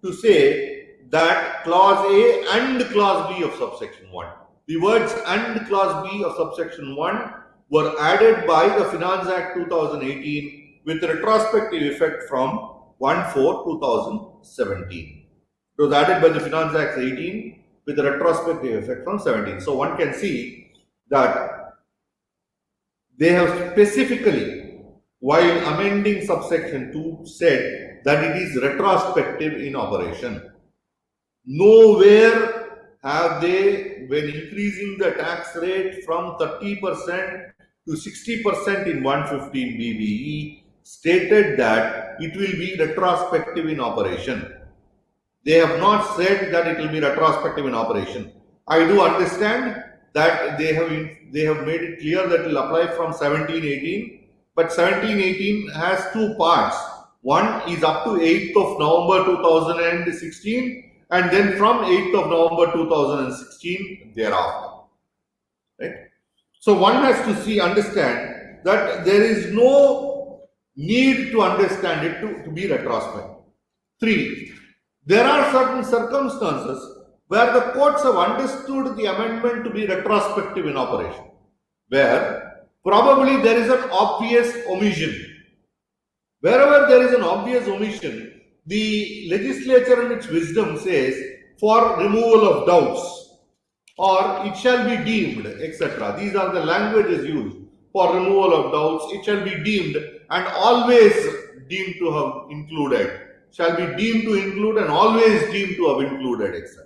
to say that clause A and clause B of subsection 1. The words "and clause B of subsection 1" were added by the Finance Act 2018 with retrospective effect from 1/4/2017. It was added by the Finance Act 18 with retrospective effect from 17. So one can see that they have specifically, while amending subsection 2, said that it is retrospective in operation. Nowhere have they, when increasing the tax rate from 30% to 60% in 115 BBE, stated that it will be retrospective in operation. They have not said that it will be retrospective in operation. I do understand that they have made it clear that it will apply from 1718, but 1718 has two parts. One is up to 8th of November 2016, and then from 8th of November 2016 thereafter. Right? So one has to understand that there is no need to understand it to be retrospective. 3. There are certain circumstances where the courts have understood the amendment to be retrospective in operation, where probably there is an obvious omission. Wherever there is an obvious omission, the legislature in its wisdom says, for removal of doubts, or it shall be deemed, etc. These are the languages used. For removal of doubts, it shall be deemed and always deemed to have included. Shall be deemed to include and always deemed to have included, etc.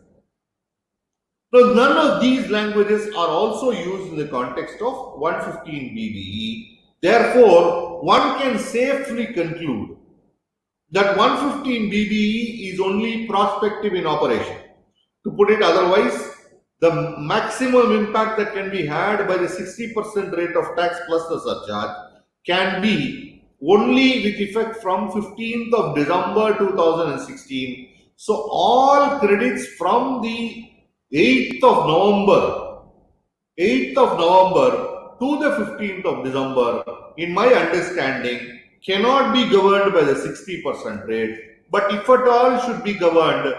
Now, none of these languages are also used in the context of 115 BBE. Therefore, one can safely conclude that 115 BBE is only prospective in operation. To put it otherwise, the maximum impact that can be had by the 60% rate of tax plus the surcharge can be only with effect from 15th of December 2016. So all credits from the 8th of November to the 15th of December, in my understanding, cannot be governed by the 60% rate, but if at all should be governed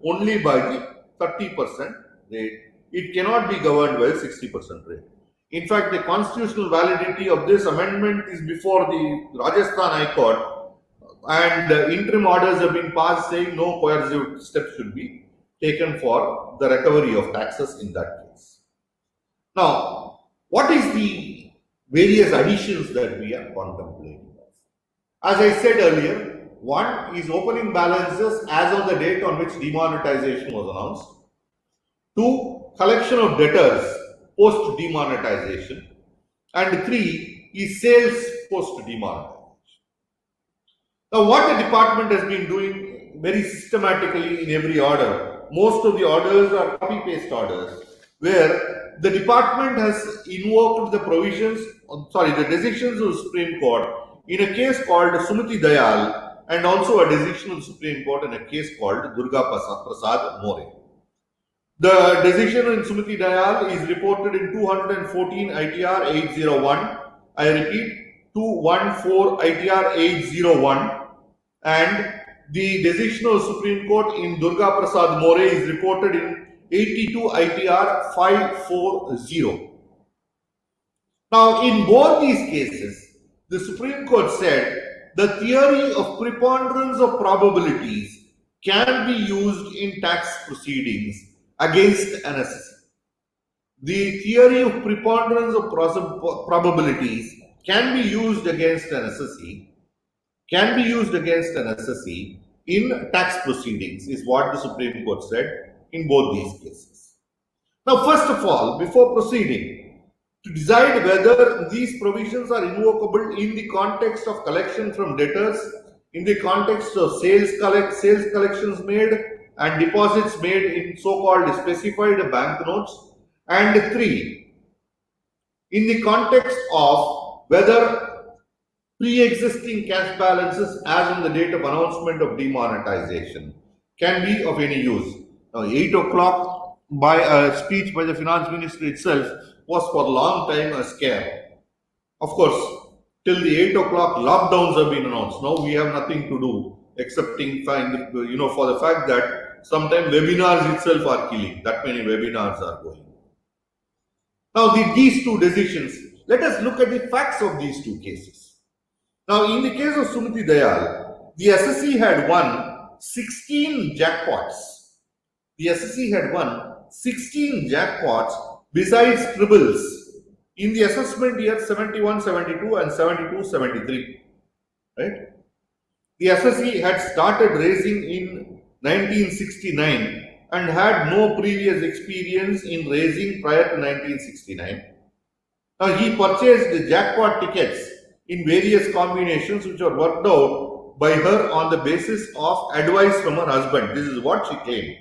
only by the 30% rate. It cannot be governed by the 60% rate. In fact, the constitutional validity of this amendment is before the Rajasthan High Court, and interim orders have been passed saying no coercive steps should be taken for the recovery of taxes in that case. Now, what is the various additions that we are contemplating? As I said earlier, one is opening balances as of the date on which demonetization was announced. 2, collection of debtors post demonetization. And 3 is sales post demonetization. Now, what the department has been doing very systematically in every order, most of the orders are copy-paste orders, where the department has invoked the decisions of the Supreme Court in a case called Sumiti Dayal, and also a decision of the Supreme Court in a case called Durga Prasad More. The decision in Sumiti Dayal is reported in 214 ITR 801. I repeat, 214 ITR 801. And the decision of the Supreme Court in Durga Prasad More is reported in 82 ITR 540. Now, in both these cases, the Supreme Court said the theory of preponderance of probabilities can be used in tax proceedings against an assessee. The theory of preponderance of probabilities can be used against an assessee, in tax proceedings, is what the Supreme Court said in both these cases. Now, first of all, before proceeding, to decide whether these provisions are invocable in the context of collection from debtors, in the context of sales collections made and deposits made in so-called specified banknotes, and 3, in the context of whether pre-existing cash balances as on the date of announcement of demonetization can be of any use. Now, 8 o'clock by a speech by the finance minister itself was for a long time a scare. Of course, till the 8 o'clock lockdowns have been announced. Now we have nothing to do excepting for the fact that sometimes webinars itself are killing. That many webinars are going. Now these two decisions, let us look at the facts of these two cases. Now, in the case of Sumiti Dayal, the assessee had won 16 jackpots. Besides triples in the assessment year 71-72 and 72-73. Right? The assessee had started raising in 1969 and had no previous experience in raising prior to 1969. Now, he purchased the jackpot tickets in various combinations which were worked out by her on the basis of advice from her husband. This is what she claimed.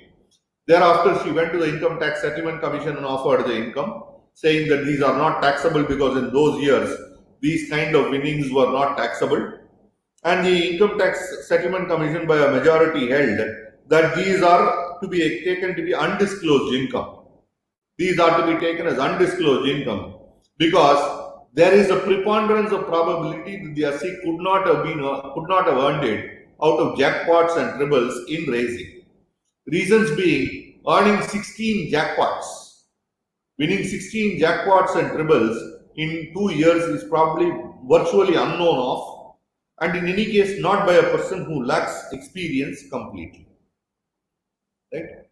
Thereafter, she went to the Income Tax Settlement Commission and offered the income, saying that these are not taxable because in those years, these kind of winnings were not taxable. And the Income Tax Settlement Commission by a majority held that these are to be taken to be undisclosed income. These are to be taken as undisclosed income because there is a preponderance of probability that the assay could not have earned it out of jackpots and triples in raising. Reasons being earning 16 jackpots, winning 16 jackpots and triples in 2 years is probably virtually unknown of, and in any case not by a person who lacks experience completely. Right?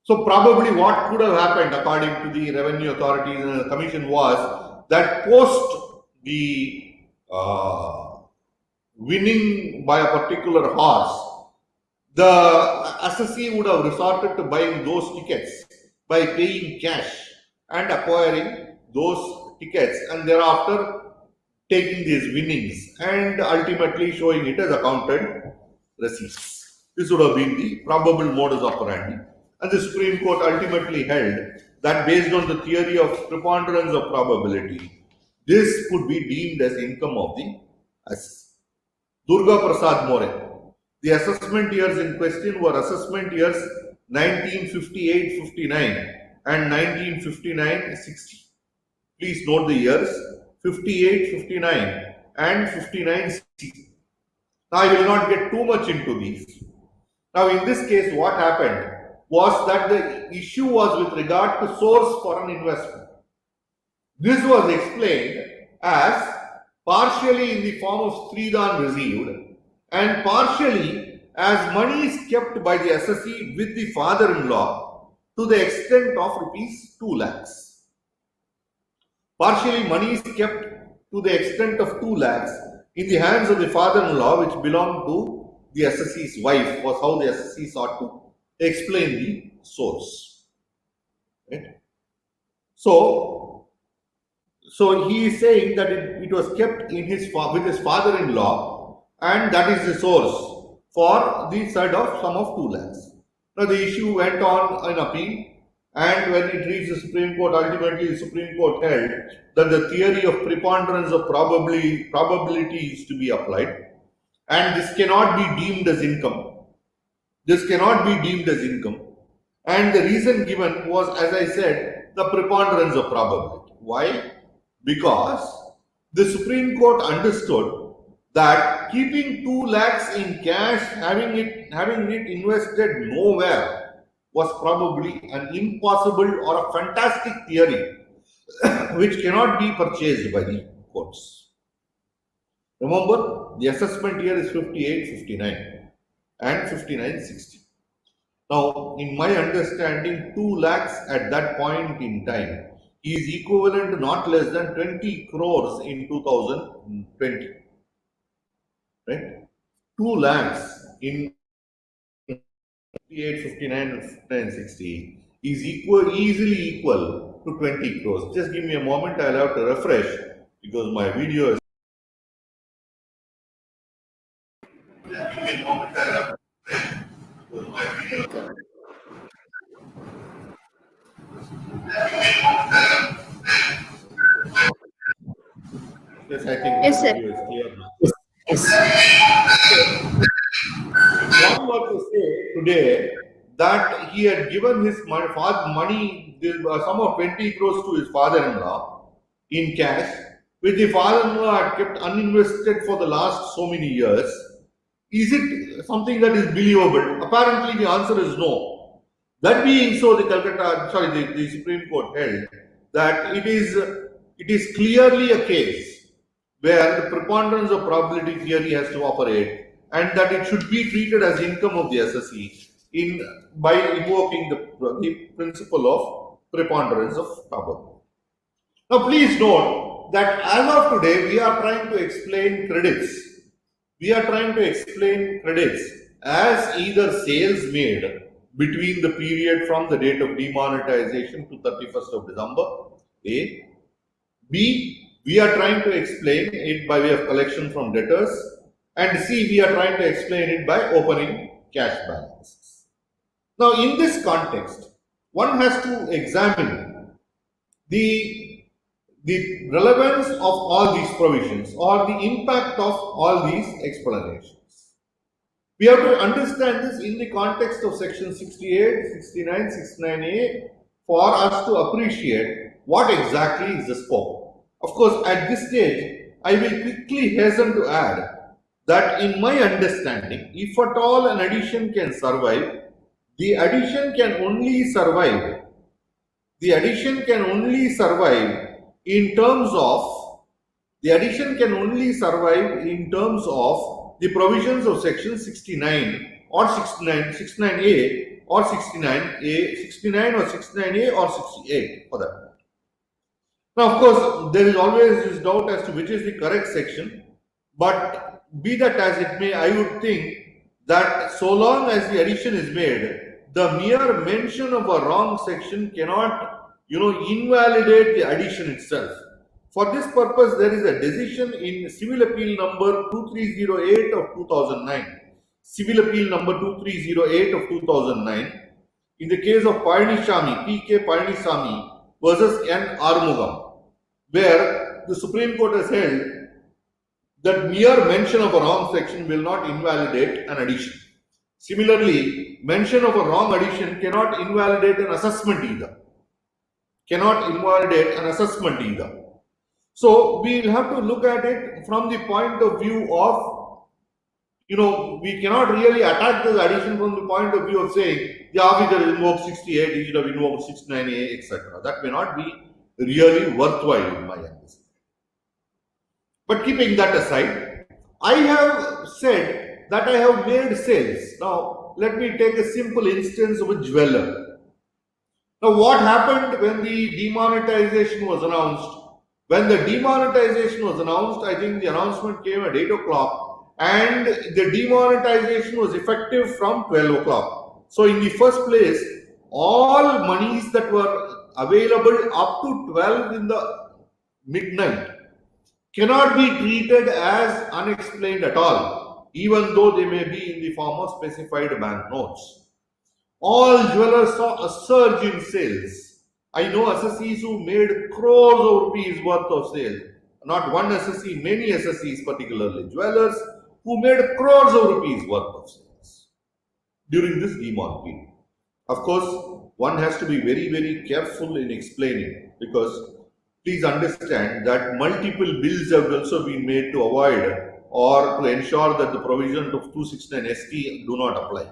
So probably what could have happened according to the revenue authorities and the commission was that post the winning by a particular horse, the assessee would have resorted to buying those tickets by paying cash and acquiring those tickets and thereafter taking these winnings and ultimately showing it as accounted receipts. This would have been the probable modus operandi. And the Supreme Court ultimately held that based on the theory of preponderance of probability, this could be deemed as income of the assessee. Durga Prasad More. The assessment years in question were assessment years 1958-59 and 1959-60. Please note the years 58-59 and 59-60. Now I will not get too much into these. Now in this case what happened was that the issue was with regard to source for an investment. This was explained as partially in the form of Sridhan received and partially as money is kept by the assessee with the father-in-law to the extent of rupees 2 lakhs. Partially money is kept to the extent of 2 lakhs in the hands of the father-in-law which belonged to the assessee's wife was how the assessee sought to explain the source. Right? So he is saying that it was kept in with his father-in-law and that is the source for the sum of 2 lakhs. Now the issue went on in appeal and when it reached the Supreme Court, ultimately the Supreme Court held that the theory of preponderance of probability is to be applied and this cannot be deemed as income. This cannot be deemed as income. And the reason given was, as I said, the preponderance of probability. Why? Because the Supreme Court understood that keeping 2 lakhs in cash, having it invested nowhere, was probably an impossible or a fantastic theory which cannot be purchased by the courts. Remember, the assessment year is 58-59 and 59-60. Now, in my understanding, 2 lakhs at that point in time is equivalent to not less than 20 crores in 2020. Right? 2 lakhs in 58, 59, and 59, is easily equal to 20 crores. Just give me a moment, I'll have to refresh because my video is. Yes, I think Yes, my sir. video is clear now. Yes. One was to say today that he had given his money, the sum of 20 crores to his father-in-law in cash, which the father-in-law had kept uninvested for the last so many years. Is it something that is believable? Apparently, the answer is no. That being so, the Supreme Court held that it is clearly a case where the preponderance of probability theory has to operate and that it should be treated as income of the assessee by invoking the principle of preponderance of probability. Now, please note that as of today, we are trying to explain credits. We are trying to explain credits as either sales made between the period from the date of demonetization to 31st of December, A. B. we are trying to explain it by way of collection from debtors, and C, we are trying to explain it by opening cash balances. Now, in this context, one has to examine the, the relevance of all these provisions or the impact of all these explanations. We have to understand this in the context of section 68, 69, 69A for us to appreciate what exactly is the scope. Of course, at this stage, I will quickly hasten to add that in my understanding, if at all an addition can survive, the addition can only survive in terms of the provisions of section 69 or 69A or 69 or 69A or 68 for that. Now, of course, there is always this doubt as to which is the correct section, but be that as it may, I would think that so long as the addition is made, the mere mention of a wrong section cannot, invalidate the addition itself. For this purpose, there is a decision in Civil Appeal number 2308 of 2009. Civil Appeal number 2308 of 2009. In the case of Palanisamy, P.K. Palanisamy versus N. Armugam, where the Supreme Court has held that mere mention of a wrong section will not invalidate an addition. Similarly, mention of a wrong addition cannot invalidate an assessment either. So we'll have to look at it from the point of view of, we cannot really attack this addition from the point of view of saying, the officer invoked 68, he should have invoked 69A, etc. That may not be really worthwhile in my understanding. But keeping that aside, I have said that I have made sales. Now, let me take a simple instance of a jeweler. Now, what happened when the demonetization was announced? When the demonetization was announced, I think the announcement came at 8 o'clock and the demonetization was effective from 12 o'clock. So, in the first place, all monies that were available up to 12 in the midnight cannot be treated as unexplained at all, even though they may be in the form of specified banknotes. All jewelers saw a surge in sales. I know assessees who made crores of rupees worth of sales. Not one assessee, many assessees, particularly jewelers, who made crores of rupees worth of sales during this demon period. Of course, one has to be very, very careful in explaining, because please understand that multiple bills have also been made to avoid or to ensure that the provisions of 269 ST do not apply.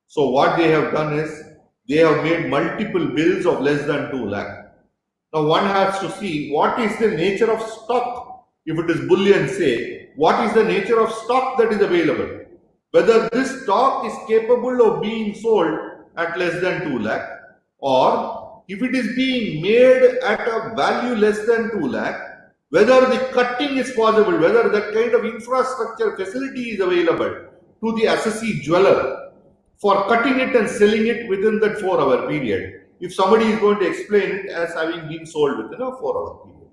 So what they have done is they have made multiple bills of less than 2 lakh. Now one has to see what is the nature of stock. If it is bullion, say, what is the nature of stock that is available? Whether this stock is capable of being sold at less than 2 lakh, or if it is being made at a value less than 2 lakh, whether the cutting is possible, whether that kind of infrastructure facility is available to the assessee jeweler for cutting it and selling it within that 4-hour period, if somebody is going to explain it as having been sold within a 4-hour period.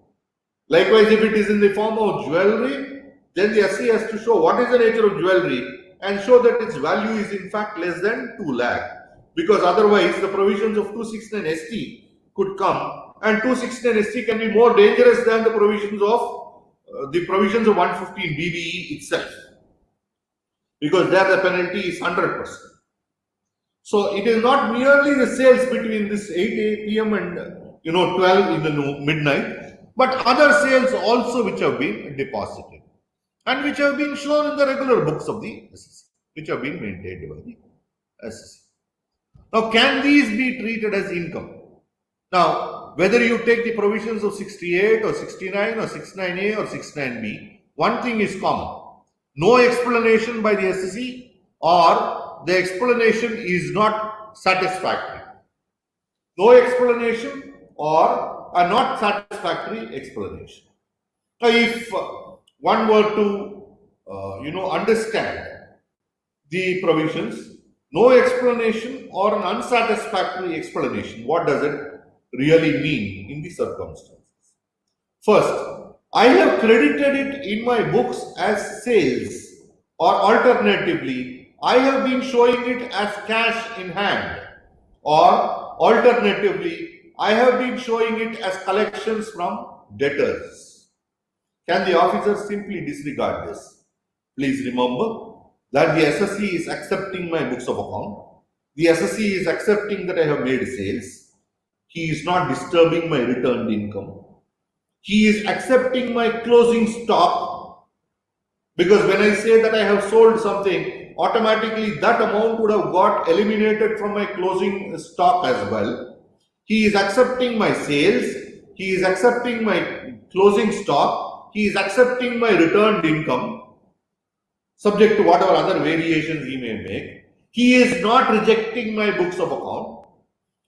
Likewise, if it is in the form of jewelry, then the assessee has to show what is the nature of jewelry and show that its value is in fact less than 2 lakh. Because otherwise the provisions of 269 ST could come, and 269 ST can be more dangerous than the provisions of 115 BBE itself, because there the penalty is 100%. So it is not merely the sales between this 8 p.m. and 12 in the midnight, but other sales also which have been deposited and which have been shown in the regular books of the SSC, which have been maintained by the SSC. Now, can these be treated as income? Now, whether you take the provisions of 68 or 69 or 69A or 69B, one thing is common. No explanation by the SSC, or the explanation is not satisfactory. No explanation or a not satisfactory explanation. Now, if one were to, understand the provisions, no explanation or an unsatisfactory explanation, what does it really mean in the circumstances? First, I have credited it in my books as sales, or alternatively, I have been showing it as cash in hand, or alternatively, I have been showing it as collections from debtors. Can the officer simply disregard this? Please remember that the SSC is accepting my books of account. The SSC is accepting that I have made sales. He is not disturbing my returned income. He is accepting my closing stock, because when I say that I have sold something, automatically that amount would have got eliminated from my closing stock as well. He is accepting my sales. He is accepting my closing stock. He is accepting my returned income, subject to whatever other variations he may make. He is not rejecting my books of account.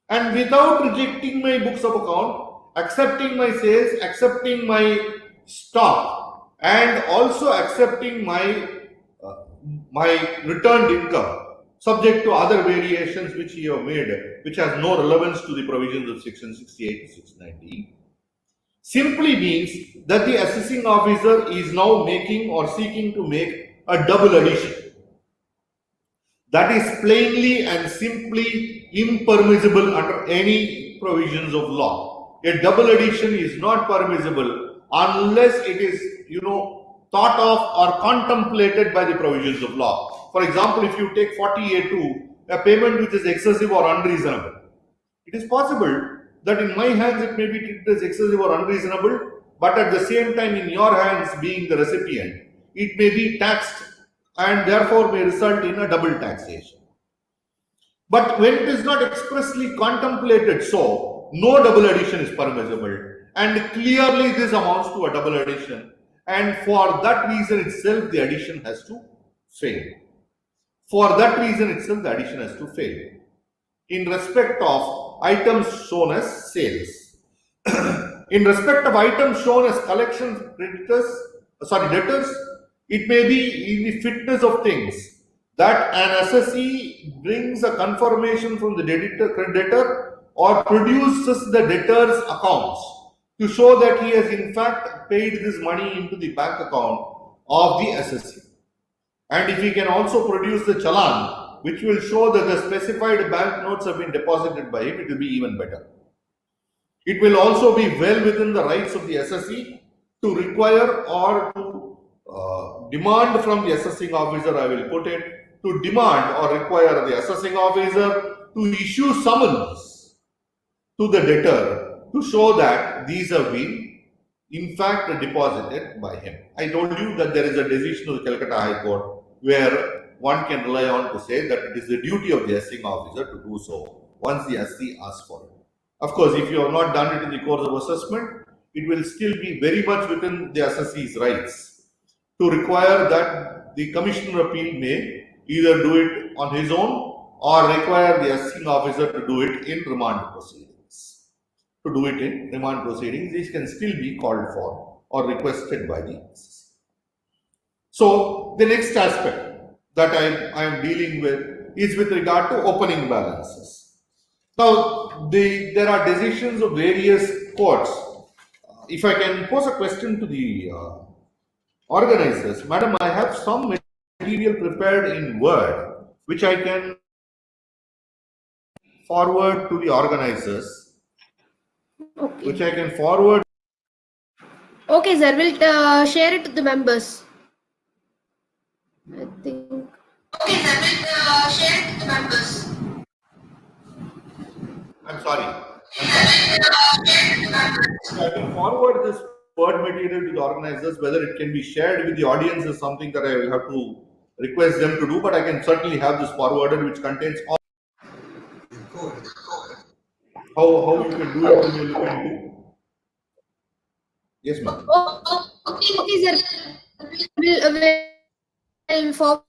And without rejecting my books of account, accepting my sales, accepting my stock, and also accepting my returned income, subject to other variations which he have made, which has no relevance to the provisions of section 68 to 690, simply means that the assessing officer is now making or seeking to make a double addition. That is plainly and simply impermissible under any provisions of law. A double addition is not permissible unless it is, thought of or contemplated by the provisions of law. For example, if you take 40A2, a payment which is excessive or unreasonable, it is possible that in my hands it may be treated as excessive or unreasonable, but at the same time in your hands, being the recipient, it may be taxed and therefore may result in a double taxation. But when it is not expressly contemplated so, no double addition is permissible, and clearly this amounts to a double addition, and for that reason itself the addition has to fail. For that reason itself the addition has to fail. In respect of items shown as sales. In respect of items shown as collection debtors, it may be in the fitness of things that an assessee brings a confirmation from the creditor or produces the debtor's accounts to show that he has in fact paid this money into the bank account of the assessee. And if he can also produce the challan, which will show that the specified bank notes have been deposited by him, it will be even better. It will also be well within the rights of the assessee to require or to demand from the assessing officer, I will put it, to demand or require the assessing officer to issue summons to the debtor to show that these have been in fact deposited by him. I told you that there is a decision of the Calcutta High Court where one can rely on to say that it is the duty of the assessing officer to do so once the assessee asks for it. Of course, if you have not done it in the course of assessment, it will still be very much within the assessee's rights to require that the commissioner of appeal may either do it on his own or require the assessing officer to do it in remand proceedings. To do it in remand proceedings, these can still be called for or requested by the assessee. So, the next aspect that I am dealing with is with regard to opening balances. Now, there are decisions of various courts. If I can pose a question to the organizers, Madam, I have some material prepared in Word, which I can forward to the organizers, Okay. which I can forward. Okay, sir. We'll share it to the members. I think. Okay, sir, we'll share it to the members. I'm sorry. I can forward this Word material to the organizers. Whether it can be shared with the audience is something that I will have to request them to do, but I can certainly have this forwarded, which contains all. How you can do it, you look into. Yes, ma'am. Okay, sir. We'll forward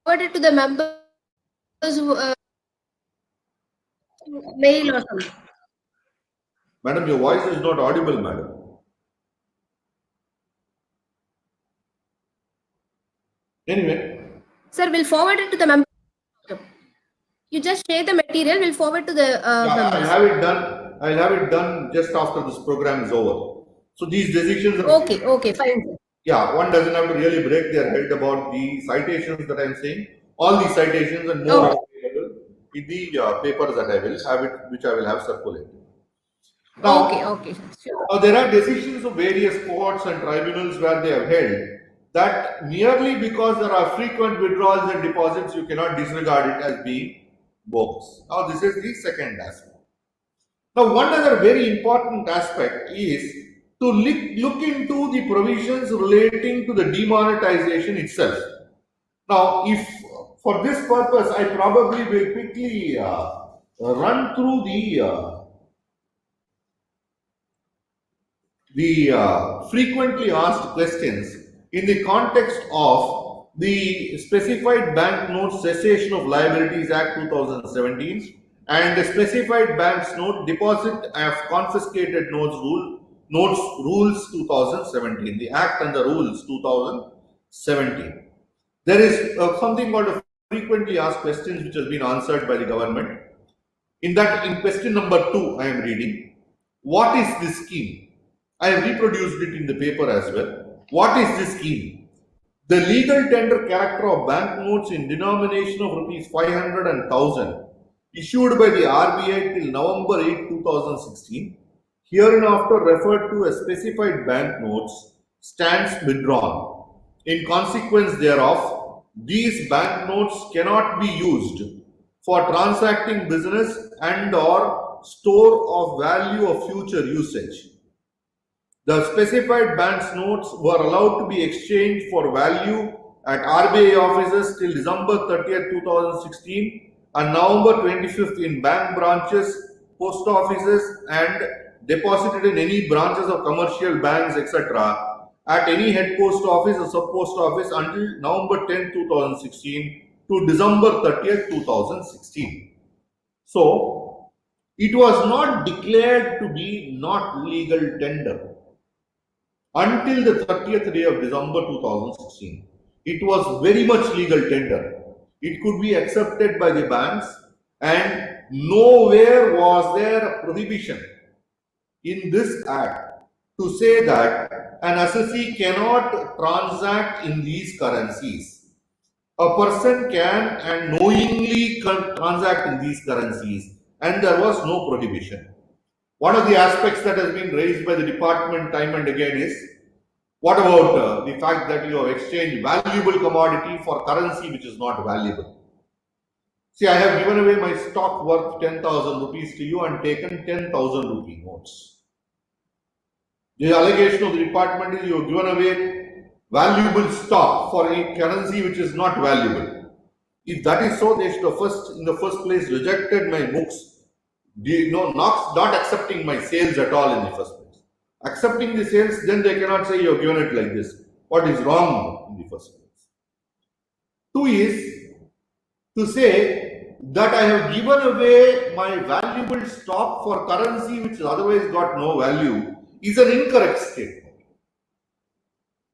it to the members who, mail or something. Madam, your voice is not audible, madam. Anyway. Sir, we'll forward it to the members. You just share the material, we'll forward to the Yeah, members. I'll have it done. I'll have it done just after this program is over. So these decisions are, Okay, okay, fine, sir. yeah, one doesn't have to really break their head about the citations that I'm saying. All these citations and more Okay, are available in the papers that I will have it, which I will have circulated. okay, Now, okay, sir. Sure. there are decisions of various courts and tribunals where they have held that merely because there are frequent withdrawals and deposits, you cannot disregard it as being bogus. Now, this is the second aspect. Now, one other very important aspect is to look into the provisions relating to the demonetization itself. Now, if for this purpose, I probably will quickly run through the frequently asked questions in the context of the Specified Banknote Cessation of Liabilities Act 2017 and the Specified Banks Note Deposit of Confiscated Notes Rules 2017, the Act and the Rules 2017. There is something called a frequently asked questions which has been answered by the government. In question number 2, I am reading, what is this scheme? I have reproduced it in the paper as well. What is this scheme? The legal tender character of banknotes in denomination of rupees 500 and 1000 issued by the RBI till November 8, 2016, hereinafter referred to as specified banknotes, stands withdrawn. In consequence thereof, these banknotes cannot be used for transacting business and or store of value of future usage. The specified bank's notes were allowed to be exchanged for value at RBI offices till December 30th, 2016 and November 25th in bank branches, post offices and deposited in any branches of commercial banks, etc. at any head post office or sub post office until November 10th, 2016 to December 30th, 2016. So, it was not declared to be not legal tender until the 30th day of December 2016. It was very much legal tender. It could be accepted by the banks, and nowhere was there a prohibition in this act to say that an assessee cannot transact in these currencies. A person can and knowingly transact in these currencies, and there was no prohibition. One of the aspects that has been raised by the department time and again is, what about the fact that you have exchanged valuable commodity for currency which is not valuable? See, I have given away my stock worth 10,000 rupees to you and taken 10,000 rupee notes. The allegation of the department is you have given away valuable stock for a currency which is not valuable. If that is so, they should have in the first place rejected my books, not accepting my sales at all in the first place. Accepting the sales, then they cannot say you have given it like this. What is wrong in the first place? 2 is to say that I have given away my valuable stock for currency which otherwise got no value is an incorrect statement.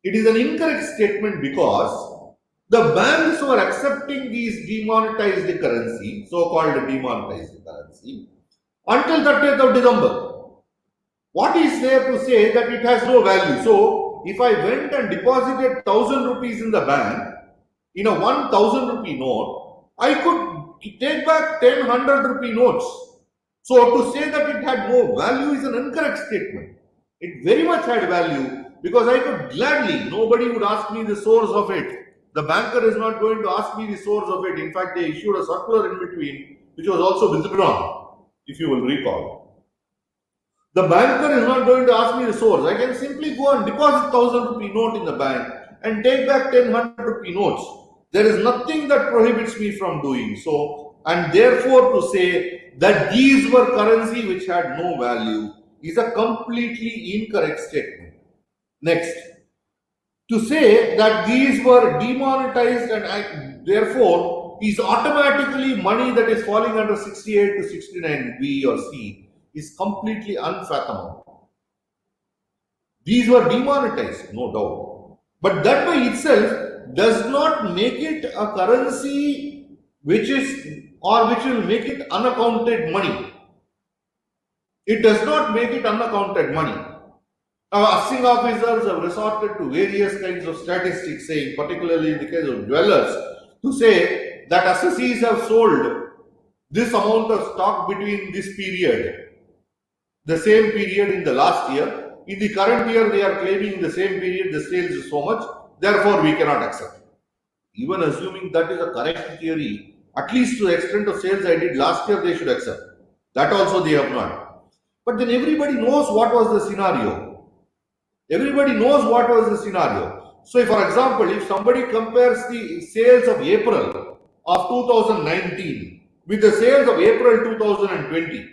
It is an incorrect statement because the banks were accepting these demonetized currency, so-called demonetized currency, until 30th of December. What is there to say that it has no value? So, if I went and deposited 1000 rupees in the bank, in a 1000 rupee note, I could take back 10 rupee notes. So, to say that it had no value is an incorrect statement. It very much had value because I could gladly, nobody would ask me the source of it. The banker is not going to ask me the source of it. In fact, they issued a circular in between, which was also withdrawn, if you will recall. The banker is not going to ask me the source. I can simply go and deposit 1000 rupee note in the bank and take back 10 rupee notes. There is nothing that prohibits me from doing so. And therefore, to say that these were currency which had no value is a completely incorrect statement. Next, to say that these were demonetized and therefore is automatically money that is falling under 68 to 69 B or C is completely unfathomable. These were demonetized, no doubt. But that by itself does not make it a currency which will make it unaccounted money. It does not make it unaccounted money. Now, assessing officers have resorted to various kinds of statistics, saying, particularly in the case of dwellers, to say that assessees have sold this amount of stock between this period, the same period in the last year. In the current year, they are claiming in the same period the sales is so much, therefore we cannot accept. Even assuming that is a correct theory, at least to the extent of sales I did last year, they should accept. That also they have not. But then everybody knows what was the scenario. Everybody knows what was the scenario. So, for example, if somebody compares the sales of April of 2019 with the sales of April 2020,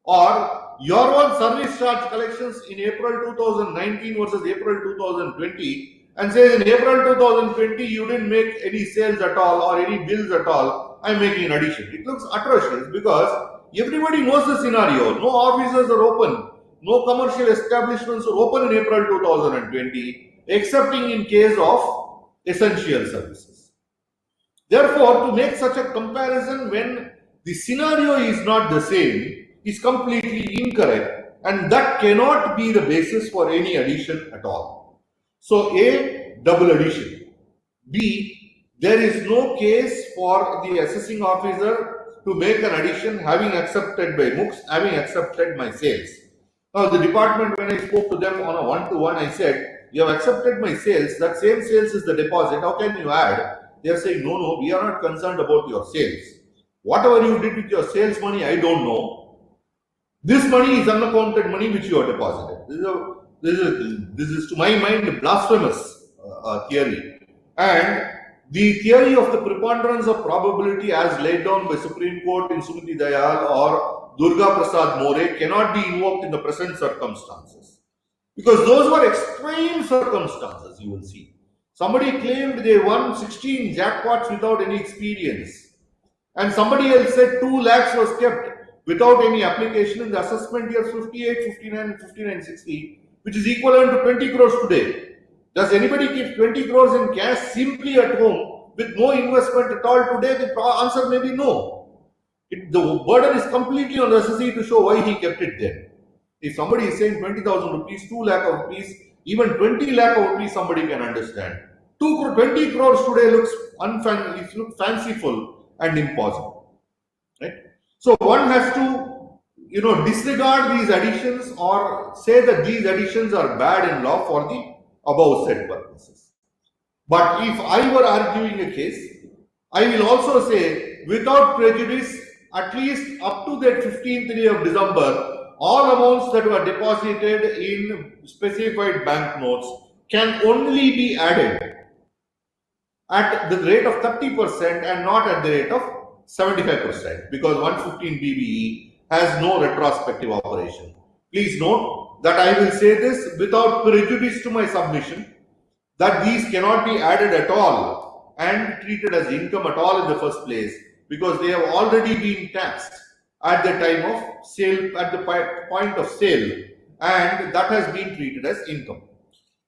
or your own service charge collections in April 2019 versus April 2020, and says in April 2020 you didn't make any sales at all or any bills at all, I'm making an addition. It looks atrocious because everybody knows the scenario. No offices are open. No commercial establishments are open in April 2020, excepting in case of essential services. Therefore, to make such a comparison when the scenario is not the same is completely incorrect, and that cannot be the basis for any addition at all. So, A, double addition. B, there is no case for the assessing officer to make an addition having accepted by MOOCs, having accepted my sales. Now, the department, when I spoke to them on a one-to-one, I said, you have accepted my sales, that same sales is the deposit, how can you add? They are saying, no, we are not concerned about your sales. Whatever you did with your sales money, I don't know. This money is unaccounted money which you have deposited. This is to my mind a blasphemous theory. And the theory of the preponderance of probability as laid down by Supreme Court in Sumiti Dayal or Durga Prasad More cannot be invoked in the present circumstances. Because those were extreme circumstances, you will see. Somebody claimed they won 16 jackpots without any experience. And somebody else said 2 lakhs was kept without any application in the assessment years 58, 59, 59, 60, which is equivalent to 20 crores today. Does anybody keep 20 crores in cash simply at home with no investment at all today? The answer may be no. The burden is completely on the assessee to show why he kept it there. If somebody is saying 20,000 rupees, 2 lakh of rupees, even 20 lakh of rupees, somebody can understand. 20 crores today looks fanciful and impossible. Right? So one has to, disregard these additions or say that these additions are bad in law for the above said purposes. But if I were arguing a case, I will also say without prejudice, at least up to that 15th day of December, all amounts that were deposited in specified banknotes can only be added at the rate of 30% and not at the rate of 75%, because 115 BBE has no retrospective operation. Please note that I will say this without prejudice to my submission, that these cannot be added at all and treated as income at all in the first place, because they have already been taxed at the time of sale, at the point of sale, and that has been treated as income.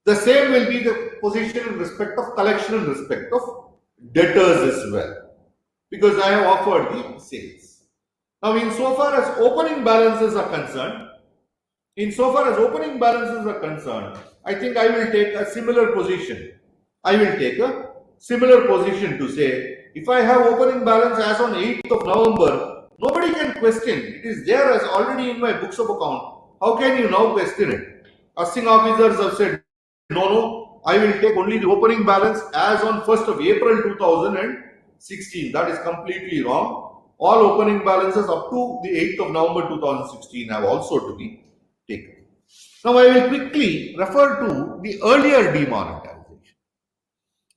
The same will be the position in respect of collection, in respect of debtors as well, because I have offered the sales. Now, insofar as opening balances are concerned, I think I will take a similar position. I will take a similar position to say, if I have opening balance as on 8th of November, nobody can question. It is there as already in my books of account. How can you now question it? Assessing officers have said, no, I will take only the opening balance as on 1st of April 2016. That is completely wrong. All opening balances up to the 8th of November 2016 have also to be taken. Now I will quickly refer to the earlier demonetization.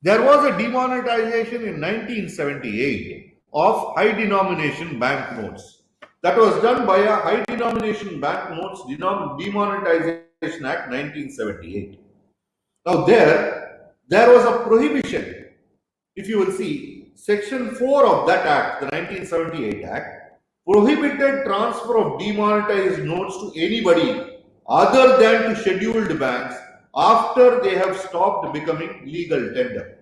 There was a demonetization in 1978 of high denomination banknotes. That was done by a High Denomination Banknotes Demonetization Act 1978. Now there was a prohibition. If you will see, Section 4 of that Act, the 1978 Act, prohibited transfer of demonetized notes to anybody other than to scheduled banks after they have stopped becoming legal tender.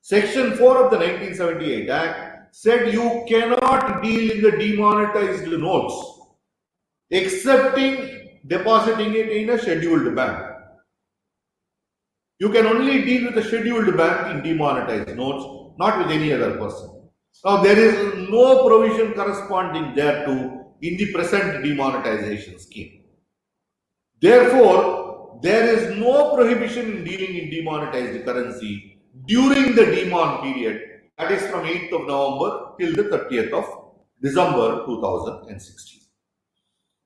Section 4 of the 1978 Act said you cannot deal in the demonetized notes excepting depositing it in a scheduled bank. You can only deal with a scheduled bank in demonetized notes, not with any other person. Now, there is no provision corresponding thereto in the present demonetization scheme. Therefore, there is no prohibition in dealing in demonetized currency during the demon period, that is from 8th of November till the 30th of December 2016.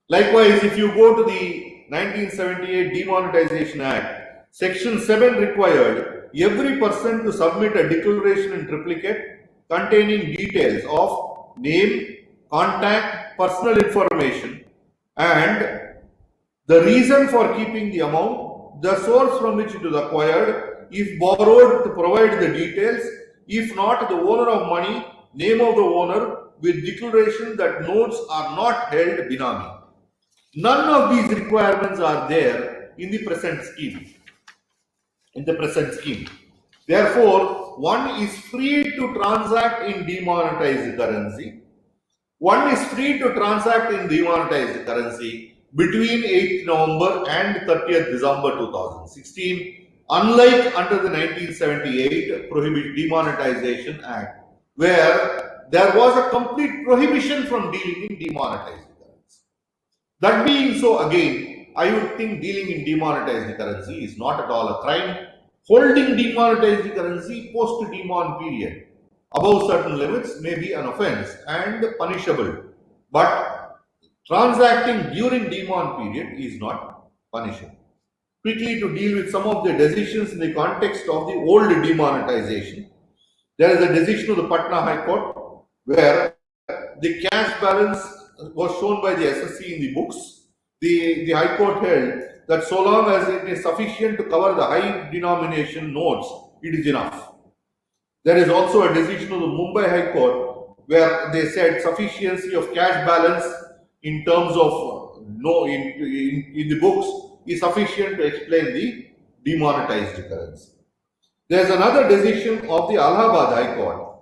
Likewise, if you go to the 1978 Demonetization Act, Section 7 required every person to submit a declaration in triplicate containing details of name, contact, personal information, and the reason for keeping the amount, the source from which it is acquired, if borrowed to provide the details, if not, the owner of money, name of the owner, with declaration that notes are not held benami. None of these requirements are there in the present scheme. Therefore, one is free to transact in demonetized currency. One is free to transact in demonetized currency between 8th November and 30th December 2016, unlike under the 1978 Demonetization Act, where there was a complete prohibition from dealing in demonetized currency. That being so, again, I would think dealing in demonetized currency is not at all a crime. Holding demonetized currency post-demon period above certain limits may be an offense and punishable, but transacting during demon period is not punishable. Quickly, to deal with some of the decisions in the context of the old demonetization, there is a decision of the Patna High Court where the cash balance was shown by the SSC in the books. The High Court held that so long as it is sufficient to cover the high denomination notes, it is enough. There is also a decision of the Mumbai High Court where they said sufficiency of cash balance in terms of in the books is sufficient to explain the demonetized currency. There is another decision of the Allahabad High Court.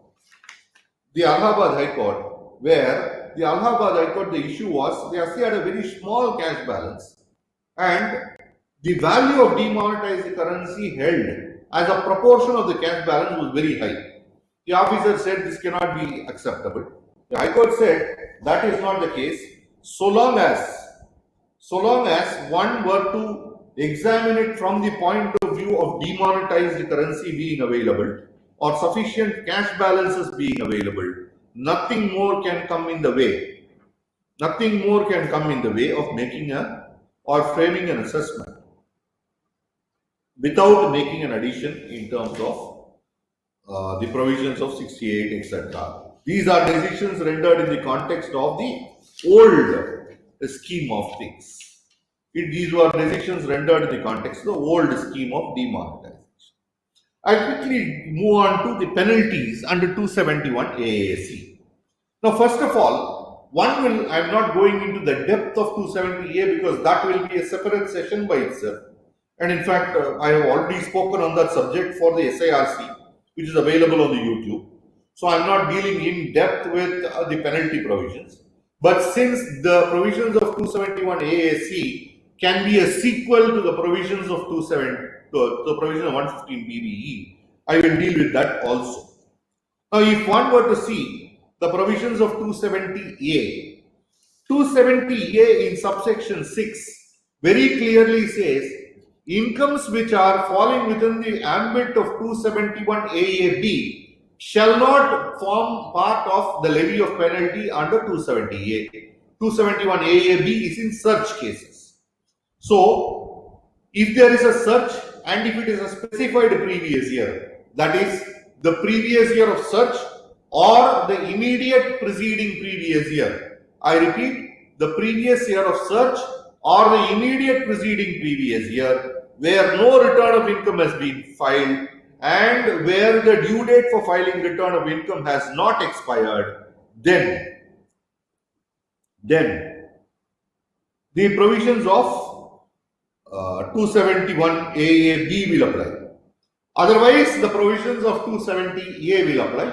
The Allahabad High Court, where the Allahabad High Court, the issue was they actually had a very small cash balance and the value of demonetized currency held as a proportion of the cash balance was very high. The officer said this cannot be acceptable. The High Court said that is not the case so long as one were to examine it from the point of view of demonetized currency being available or sufficient cash balances being available. Nothing more can come in the way. Nothing more can come in the way of making or framing an assessment without making an addition in terms of the provisions of 68, etc. These are decisions rendered in the context of the old scheme of things. These were decisions rendered in the context of the old scheme of demonetization. I quickly move on to the penalties under 271 AAC. Now, first of all, I'm not going into the depth of 270A because that will be a separate session by itself. And in fact, I have already spoken on that subject for the SIRC, which is available on the YouTube. So I'm not dealing in depth with the penalty provisions. But since the provisions of 271 AAC can be a sequel to the provisions of the provision of 115 BBE, I will deal with that also. Now, if one were to see the provisions of 270A, 270A in subsection 6 very clearly says incomes which are falling within the ambit of 271 AAB shall not form part of the levy of penalty under 270A. 271 AAB is in search cases. So, if there is a search and if it is a specified previous year, that is the previous year of search or the immediate preceding previous year. I repeat, the previous year of search or the immediate preceding previous year where no return of income has been filed and where the due date for filing return of income has not expired, then the provisions of 271 AAB will apply. Otherwise, the provisions of 270A will apply.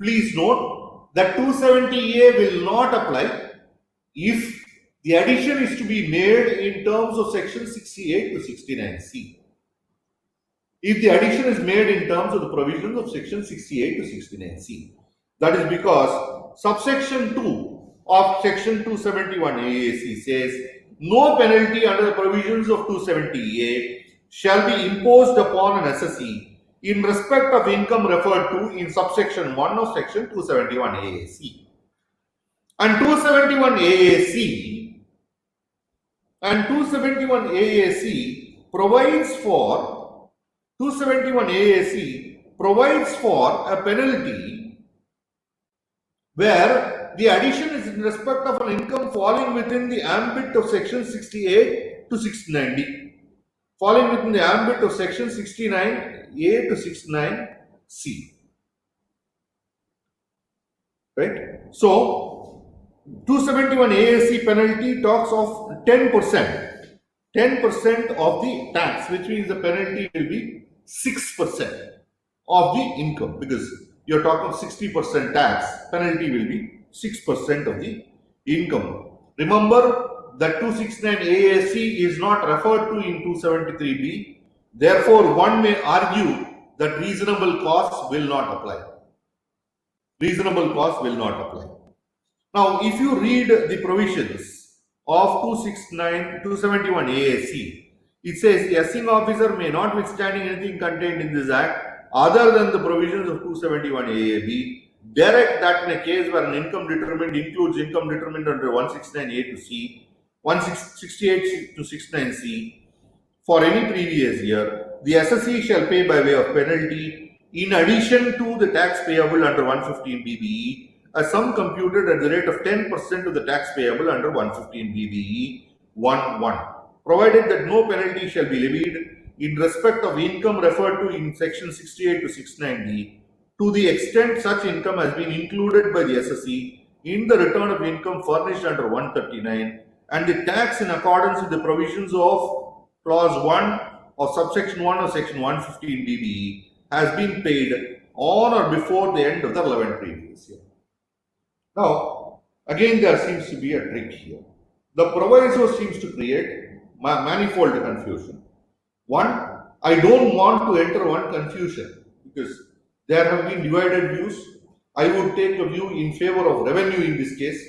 Please note that 270A will not apply if the addition is to be made in terms of section 68 to 69C. If the addition is made in terms of the provisions of section 68 to 69C, that is because subsection 2 of section 271 AAC says no penalty under the provisions of 270A shall be imposed upon an assessee in respect of income referred to in subsection 1 of section 271 AAC. And 271 AAC provides for 271 AAC provides for a penalty where the addition is in respect of an income falling within the ambit of section 68 to 69D, falling within the ambit of section 69A to 69C. Right? So, 271 AAC penalty talks of 10%. 10% of the tax, which means the penalty will be 6% of the income, because you're talking of 60% tax, penalty will be 6% of the income. Remember that 269 AAC is not referred to in 273B. Therefore, one may argue that reasonable costs will not apply. Reasonable costs will not apply. Now, if you read the provisions of 271 AAC, it says the assessing officer may, notwithstanding anything contained in this act other than the provisions of 271 AAB, direct that in a case where an income determined includes income determined under 169A to C, 168 to 69C, for any previous year, the assessee shall pay by way of penalty, in addition to the tax payable under 115 BBE, a sum computed at the rate of 10% of the tax payable under 115 BBE 11, provided that no penalty shall be levied in respect of income referred to in section 68 to 69D, to the extent such income has been included by the assessee in the return of income furnished under 139, and the tax in accordance with the provisions of clause 1 of subsection 1 of section 115 BBE has been paid on or before the end of the 11th previous year. Now, again, there seems to be a trick here. The proviso seems to create manifold confusion. One, I don't want to enter one confusion because there have been divided views. I would take a view in favor of revenue in this case.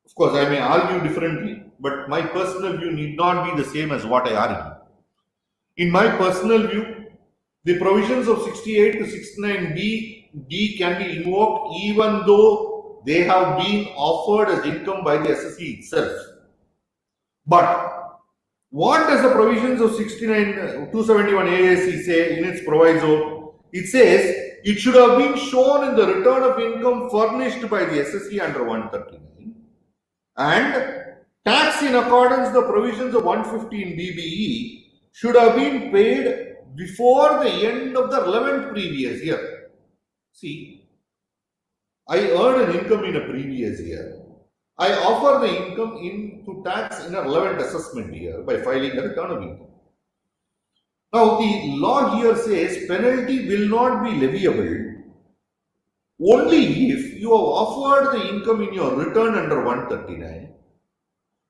Of course, I may argue differently, but my personal view need not be the same as what I argue. In my personal view, the provisions of 68 to 69D can be invoked even though they have been offered as income by the assessee itself. But what does the provisions of 271 AAC say in its proviso? It says it should have been shown in the return of income furnished by the assessee under 139, and tax in accordance with the provisions of 115 BBE should have been paid before the end of the 11th previous year. See, I earned an income in a previous year. I offer the income into tax in a 11th assessment year by filing a return of income. Now, the law here says penalty will not be leviable only if you have offered the income in your return under 139.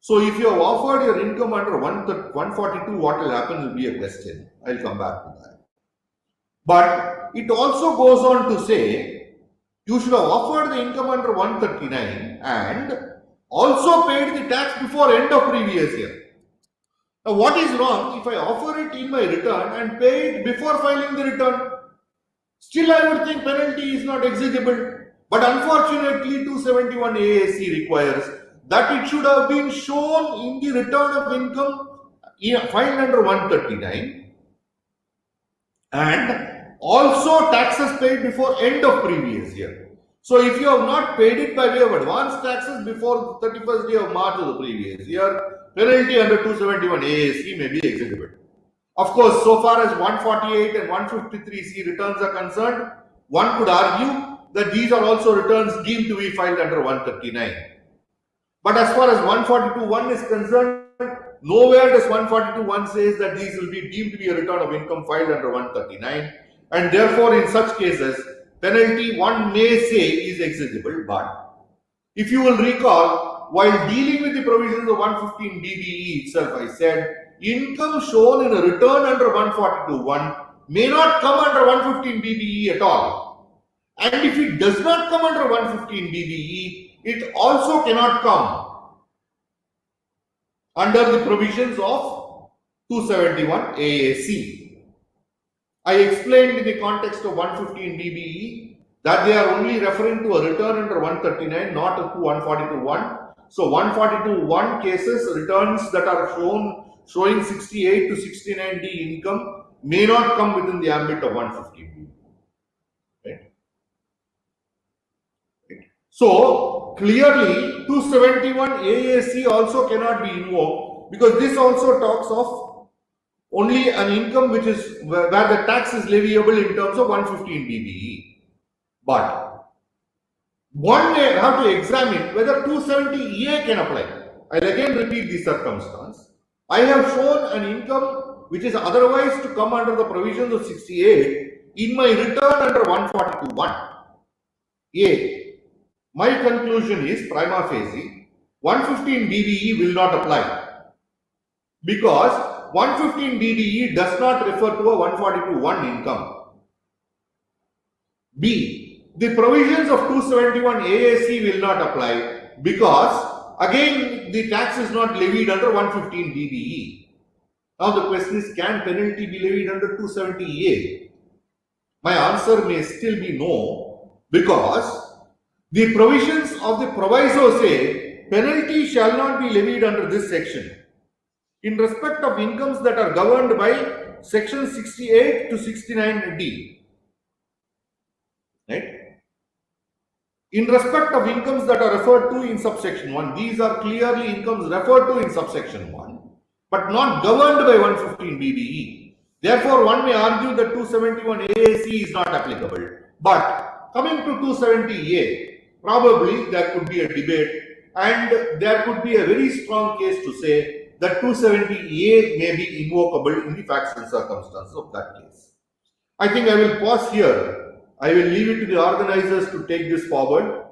So, if you have offered your income under 142, what will happen will be a question. I'll come back to that. But it also goes on to say you should have offered the income under 139 and also paid the tax before end of previous year. Now, what is wrong if I offer it in my return and pay it before filing the return? Still, I would think penalty is not executable. But unfortunately, 271 AAC requires that it should have been shown in the return of income filed under 139 and also taxes paid before end of previous year. So, if you have not paid it by way of advance taxes before the 31st day of March of the previous year, penalty under 271 AAC may be executable. Of course, so far as 148 and 153C returns are concerned, one could argue that these are also returns deemed to be filed under 139. But as far as 142.1 is concerned, nowhere does 142.1 says that these will be deemed to be a return of income filed under 139, and therefore in such cases, penalty one may say is executable. But if you will recall, while dealing with the provisions of 115 BBE itself, I said income shown in a return under 142.1 may not come under 115 BBE at all. And if it does not come under 115 BBE, it also cannot come under the provisions of 271 AAC. I explained in the context of 115 BBE that they are only referring to a return under 139, not to 142.1. So 142.1 cases, returns that are showing 68 to 69D income may not come within the ambit of 115 BBE. Right? So clearly 271 AAC also cannot be invoked, because this also talks of only an income which is where the tax is leviable in terms of 115 BBE. But one may have to examine whether 270A can apply. I'll again repeat the circumstance. I have shown an income which is otherwise to come under the provisions of 68 in my return under 142.1. A. My conclusion is prima facie 115 BBE will not apply, because 115 BBE does not refer to a 142.1 income. B. The provisions of 271 AAC will not apply, because again the tax is not levied under 115 BBE. Now the question is, can penalty be levied under 270A? My answer may still be no, because the provisions of the proviso say penalty shall not be levied under this section in respect of incomes that are governed by section 68 to 69D. Right? In respect of incomes that are referred to in subsection 1, these are clearly incomes referred to in subsection 1, but not governed by 115 BBE. Therefore, one may argue that 271 AAC is not applicable. But coming to 270A, probably there could be a debate, and there could be a very strong case to say that 270A may be invocable in the facts and circumstances of that case. I think I will pause here. I will leave it to the organizers to take this forward.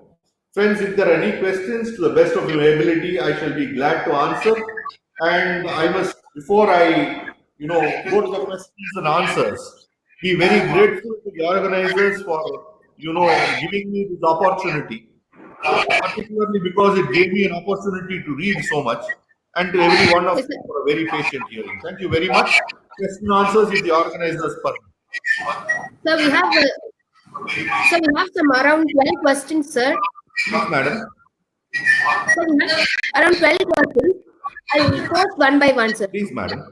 Friends, if there are any questions, to the best of your ability, I shall be glad to answer. And I must, before I go to the questions and answers, be very grateful to the organizers for giving me this opportunity, particularly because it gave me an opportunity to read so much, and to every one of Yes, sir. you for a very patient hearing. Thank you very much. Question and answers if the organizers permit. So we have some around 12 questions, sir. Yes, madam. So we have around 12 questions. I will post one by one, sir. Please, madam.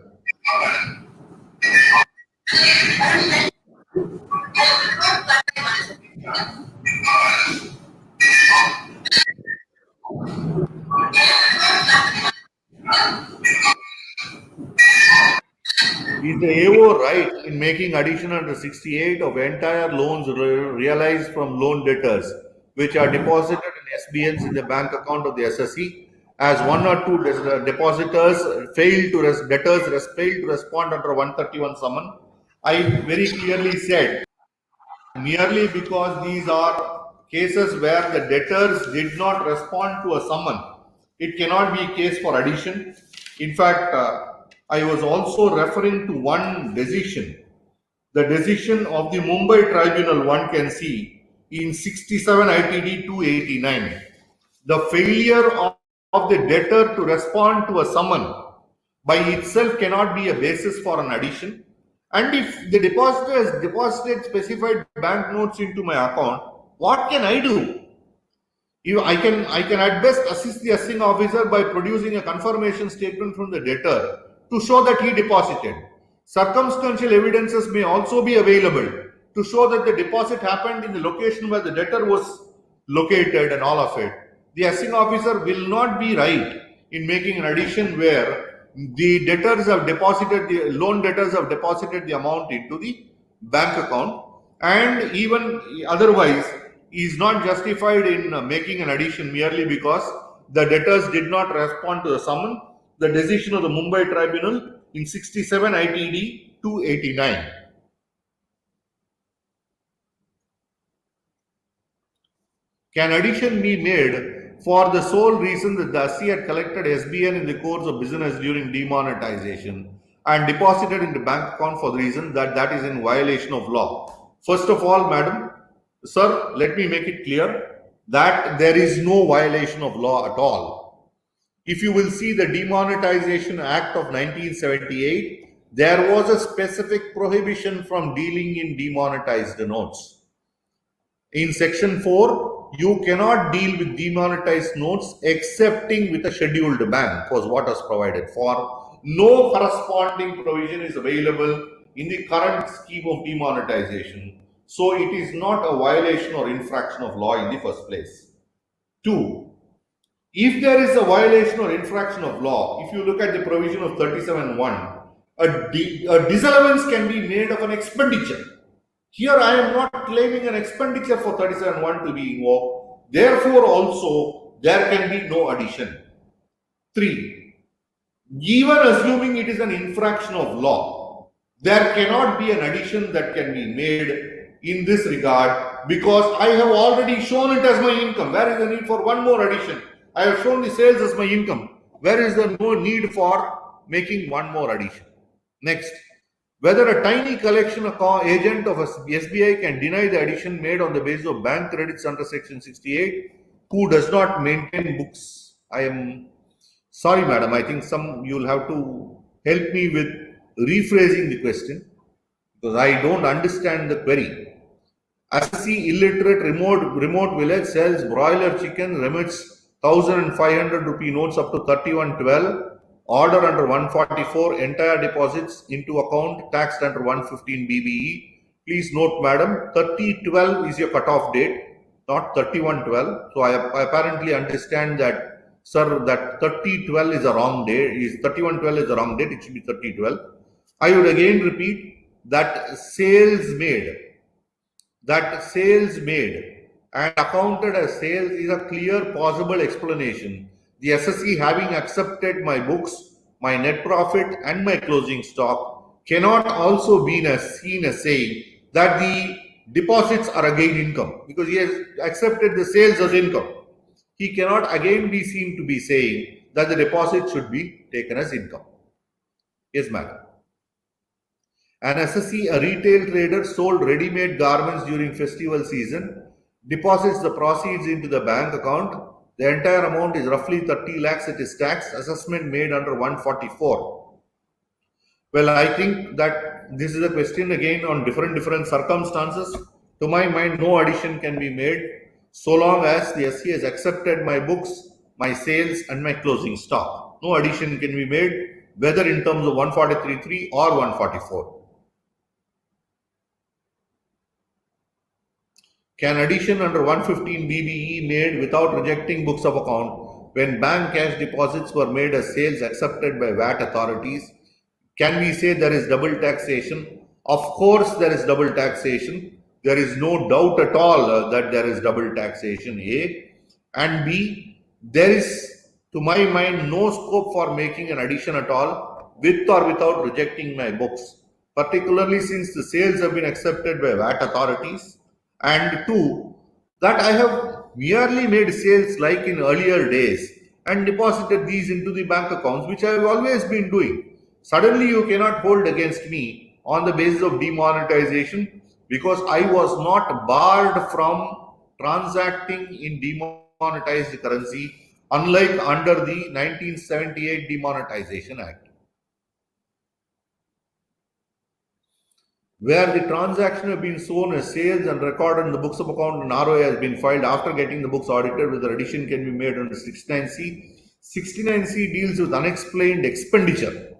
Is the AO right in making addition under 68 of entire loans realized from loan debtors which are deposited in SBNs in the bank account of the SSE, as one or two depositors debtors failed to respond under 131 summon? I very clearly said, merely because these are cases where the debtors did not respond to a summon, it cannot be a case for addition. In fact, I was also referring to one decision, the decision of the Mumbai tribunal, one can see in 67 ITD 289. The failure of the debtor to respond to a summon by itself cannot be a basis for an addition. And if the depositor has deposited specified banknotes into my account, what can I do? I can at best assist the assessing officer by producing a confirmation statement from the debtor to show that he deposited. Circumstantial evidences may also be available to show that the deposit happened in the location where the debtor was located and all of it. The assessing officer will not be right in making an addition where the debtors have deposited, the loan debtors have deposited the amount into the bank account, and even otherwise is not justified in making an addition merely because the debtors did not respond to the summon, the decision of the Mumbai tribunal in 67 ITD 289. Can addition be made for the sole reason that the SC had collected SBN in the course of business during demonetization and deposited in the bank account for the reason that that is in violation of law. First of all, madam, sir, let me make it clear that there is no violation of law at all. If you will see the Demonetization Act of 1978, there was a specific prohibition from dealing in demonetized notes. In section 4, you cannot deal with demonetized notes excepting with a scheduled bank was what was provided for. No corresponding provision is available in the current scheme of demonetization. So it is not a violation or infraction of law in the first place. 2. If there is a violation or infraction of law, if you look at the provision of 37(1), a disallowance can be made of an expenditure. Here I am not claiming an expenditure for 37(1) to be invoked. Therefore also there can be no addition. 3. Even assuming it is an infraction of law, there cannot be an addition that can be made in this regard because I have already shown it as my income. Where is the need for one more addition? I have shown the sales as my income. Where is there no need for making one more addition? Next, whether a tiny collection agent of SBI can deny the addition made on the basis of bank credits under section 68 who does not maintain books. I am sorry, madam. I think you'll have to help me with rephrasing the question because I don't understand the query. Assisi illiterate remote village sells broiler chicken, remits 1,500 rupee notes up to 3112. Order under 144, entire deposits into account taxed under 115 BBE. Please note, madam, 3012 is your cutoff date, not 3112. So I apparently understand that, sir, that 3012 is a wrong date. Is 3112 is a wrong date? It should be 3012. I would again repeat that sales made and accounted as sales is a clear possible explanation. The SSE having accepted my books, my net profit and my closing stock cannot also be seen as saying that the deposits are again income because he has accepted the sales as income. He cannot again be seen to be saying that the deposit should be taken as income. Yes, madam. An SSE, a retail trader, sold ready-made garments during festival season, deposits the proceeds into the bank account. The entire amount is roughly 30 lakhs. It is tax assessment made under 144. Well, I think that this is a question again on different circumstances. To my mind, no addition can be made so long as the SC has accepted my books, my sales and my closing stock. No addition can be made whether in terms of 143.3 or 144. Can addition under 115 BBE made without rejecting books of account when bank cash deposits were made as sales accepted by VAT authorities? Can we say there is double taxation? Of course there is double taxation. There is no doubt at all that there is double taxation, A. And B, there is, to my mind, no scope for making an addition at all with or without rejecting my books, particularly since the sales have been accepted by VAT authorities. And 2, that I have merely made sales like in earlier days and deposited these into the bank accounts, which I have always been doing. Suddenly you cannot hold against me on the basis of demonetization because I was not barred from transacting in demonetized currency, unlike under the 1978 Demonetization Act, where the transaction have been shown as sales and recorded in the books of account and ROA has been filed after getting the books audited, whether addition can be made under 69C. 69C deals with unexplained expenditure.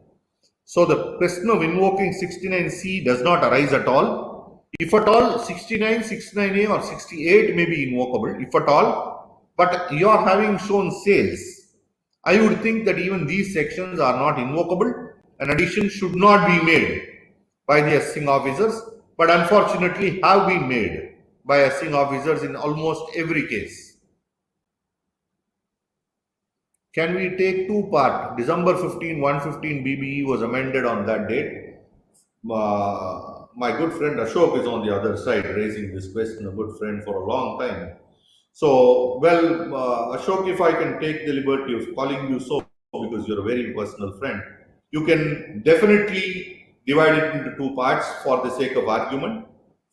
So the question of invoking 69C does not arise at all. If at all, 69, 69A or 68 may be invocable, if at all, but you are having shown sales. I would think that even these sections are not invocable. An addition should not be made by the assessing officers, but unfortunately have been made by assessing officers in almost every case. Can we take two part? December 15, 115 BBE was amended on that date. My good friend Ashok is on the other side raising this question, a good friend for a long time. So, well, Ashok, if I can take the liberty of calling you so because you're a very personal friend, you can definitely divide it into two parts for the sake of argument.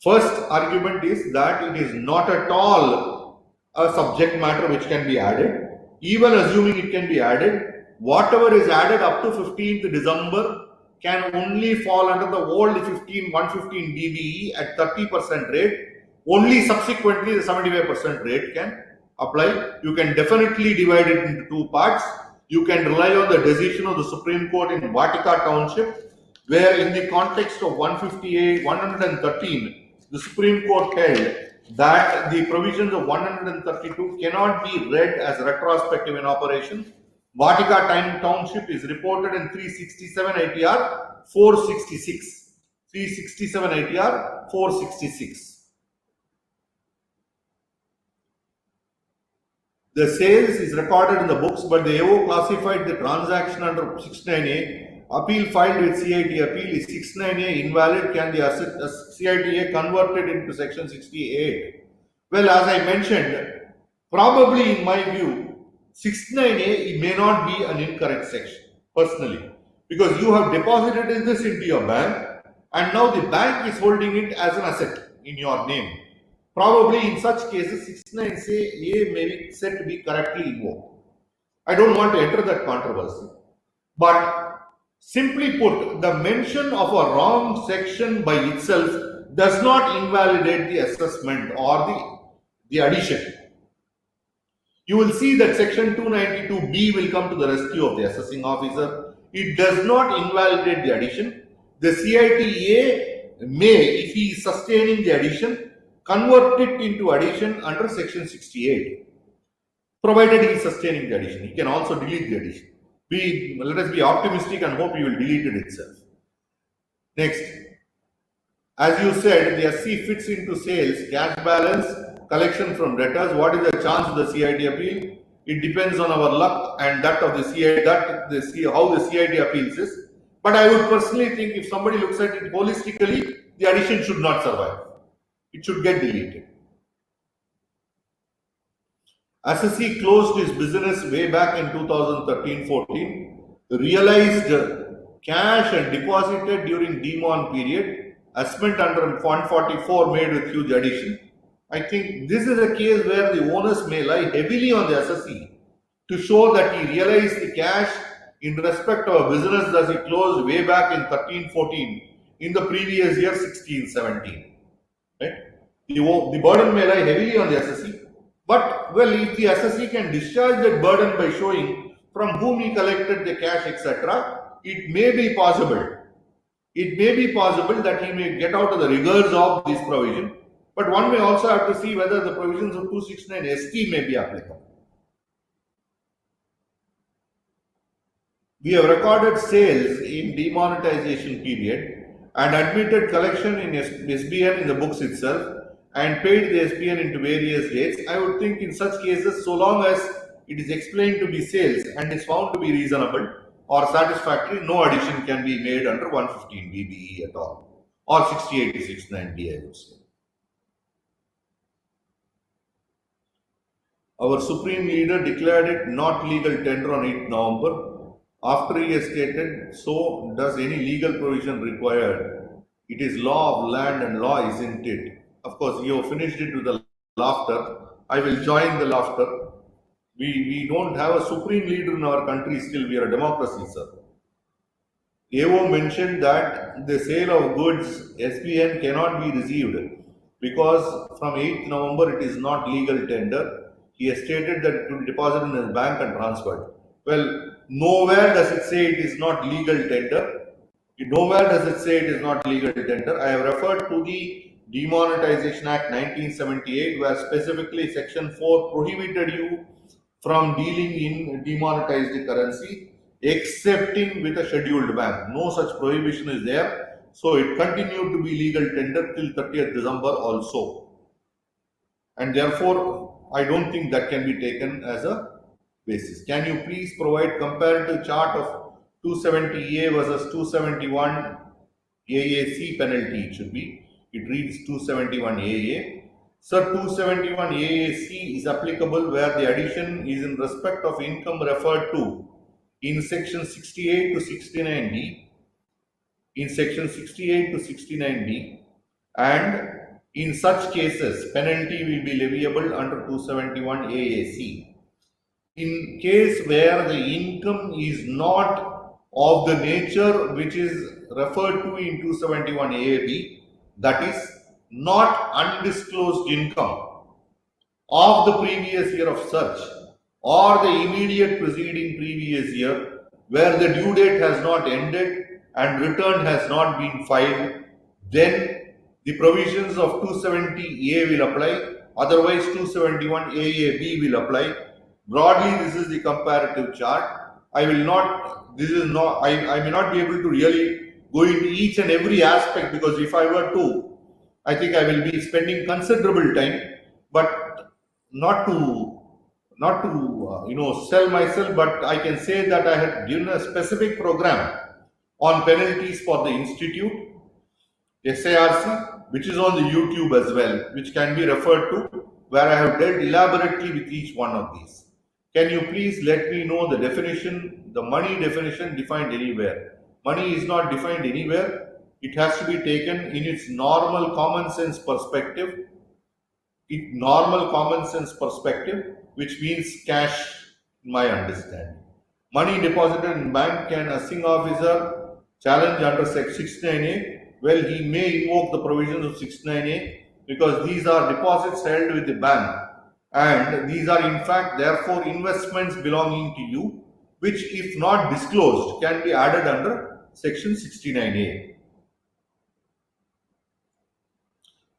First argument is that it is not at all a subject matter which can be added. Even assuming it can be added, whatever is added up to 15th December can only fall under the old 115 DBE at 30% rate. Only subsequently the 75% rate can apply. You can definitely divide it into two parts. You can rely on the decision of the Supreme Court in Vatica Township, where in the context of 158, 113, the Supreme Court held that the provisions of 132 cannot be read as retrospective in operation. Vatica Township is reported in 367 ITR 466. 367 ITR 466. The sales is recorded in the books, but the AO classified the transaction under 69A. Appeal filed with CIT appeal is 69A invalid. Can the CITA converted into section 68? Well, as I mentioned, probably in my view, 69A may not be an incorrect section, personally, because you have deposited this into your bank and now the bank is holding it as an asset in your name. Probably in such cases, 69A may be said to be correctly invoked. I don't want to enter that controversy. But simply put, the mention of a wrong section by itself does not invalidate the assessment or the addition. You will see that section 292B will come to the rescue of the assessing officer. It does not invalidate the addition. The CITA may, if he is sustaining the addition, convert it into addition under section 68, provided he is sustaining the addition. He can also delete the addition. Let us be optimistic and hope he will delete it itself. Next, as you said, the SC fits into sales, cash balance, collection from debtors. What is the chance of the CIT appeal? It depends on our luck and that of the CIT, how the CIT appeals is. But I would personally think if somebody looks at it holistically, the addition should not survive. It should get deleted. SSC closed his business way back in 2013-14, realized cash and deposited during demon period, assessment under 144 made with huge addition. I think this is a case where the onus may lie heavily on the SSC to show that he realized the cash in respect of a business that he closed way back in 13-14 in the previous year 16-17. Right? The burden may lie heavily on the SSC. But, well, if the SSC can discharge that burden by showing from whom he collected the cash, etc., it may be possible. It may be possible that he may get out of the rigors of this provision. But one may also have to see whether the provisions of 269 ST may be applicable. We have recorded sales in demonetization period and admitted collection in SBN in the books itself and paid the SBN into various dates. I would think in such cases, so long as it is explained to be sales and is found to be reasonable or satisfactory, no addition can be made under 115 BBE at all, or 68 to 69D, I would say. Our supreme leader declared it not legal tender on 8 November. After he has stated, so does any legal provision required? It is law of land and law, isn't it? Of course, you have finished it with the laughter. I will join the laughter. We don't have a supreme leader in our country still. We are a democracy, sir. AO mentioned that the sale of goods, SBN, cannot be received because from 8th November it is not legal tender. He has stated that it will be deposited in his bank and transferred. Well, nowhere does it say it is not legal tender. Nowhere does it say it is not legal tender. I have referred to the Demonetisation Act 1978, where specifically Section 4 prohibited you from dealing in demonetized currency, excepting with a scheduled bank. No such prohibition is there. So it continued to be legal tender till 30th December also. And therefore, I don't think that can be taken as a basis. Can you please provide comparative chart of 270A versus 271 AAC penalty? It should be. It reads 271 AA. Sir, 271 AAC is applicable where the addition is in respect of income referred to in section 68 to 69D, in section 68 to 69D, and in such cases, penalty will be leviable under 271 AAC. In case where the income is not of the nature which is referred to in 271 AAB, that is not undisclosed income of the previous year of search or the immediate preceding previous year where the due date has not ended and return has not been filed, then the provisions of 270A will apply, otherwise 271 AAB will apply. Broadly, this is the comparative chart. I will not, this is not, I may not be able to really go into each and every aspect, because if I were to, I think I will be spending considerable time, but not to sell myself, but I can say that I had given a specific program on penalties for the institute, SARC, which is on the YouTube as well, which can be referred to, where I have dealt elaborately with each one of these. Can you please let me know the definition, the money definition defined anywhere? Money is not defined anywhere. It has to be taken in its normal common sense perspective, which means cash, in my understanding. Money deposited in bank, can a sing officer challenge under Section 69A? Well, he may invoke the provisions of 69A because these are deposits held with the bank, and these are in fact therefore investments belonging to you, which if not disclosed can be added under Section 69A.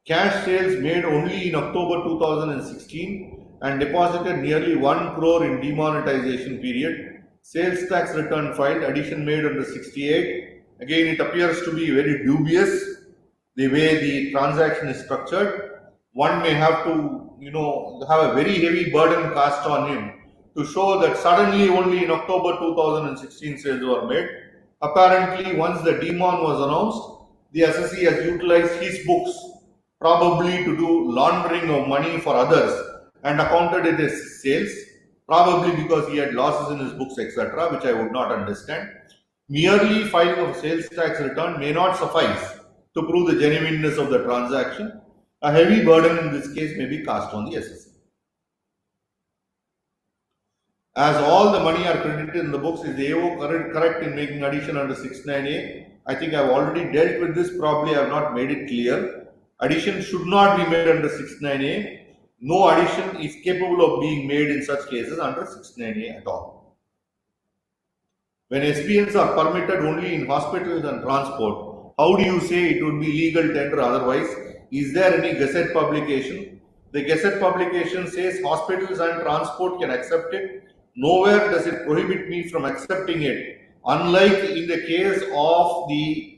Cash sales made only in October 2016 and deposited nearly 1 crore in demonetization period. Sales tax return filed, addition made under 68. Again, it appears to be very dubious the way the transaction is structured. One may have to, have a very heavy burden cast on him to show that suddenly only in October 2016 sales were made. Apparently, once the demon was announced, the assessee has utilized his books probably to do laundering of money for others and accounted it as sales, probably because he had losses in his books, etc., which I would not understand. Merely filing of sales tax return may not suffice to prove the genuineness of the transaction. A heavy burden in this case may be cast on the assessee. As all the money are credited in the books, is the AO correct in making addition under 69A? I think I have already dealt with this, probably I have not made it clear. Addition should not be made under 69A. No addition is capable of being made in such cases under 69A at all. When SBNs are permitted only in hospitals and transport, how do you say it would be legal tender otherwise? Is there any gazette publication? The gazette publication says hospitals and transport can accept it. Nowhere does it prohibit me from accepting it. Unlike in the case of the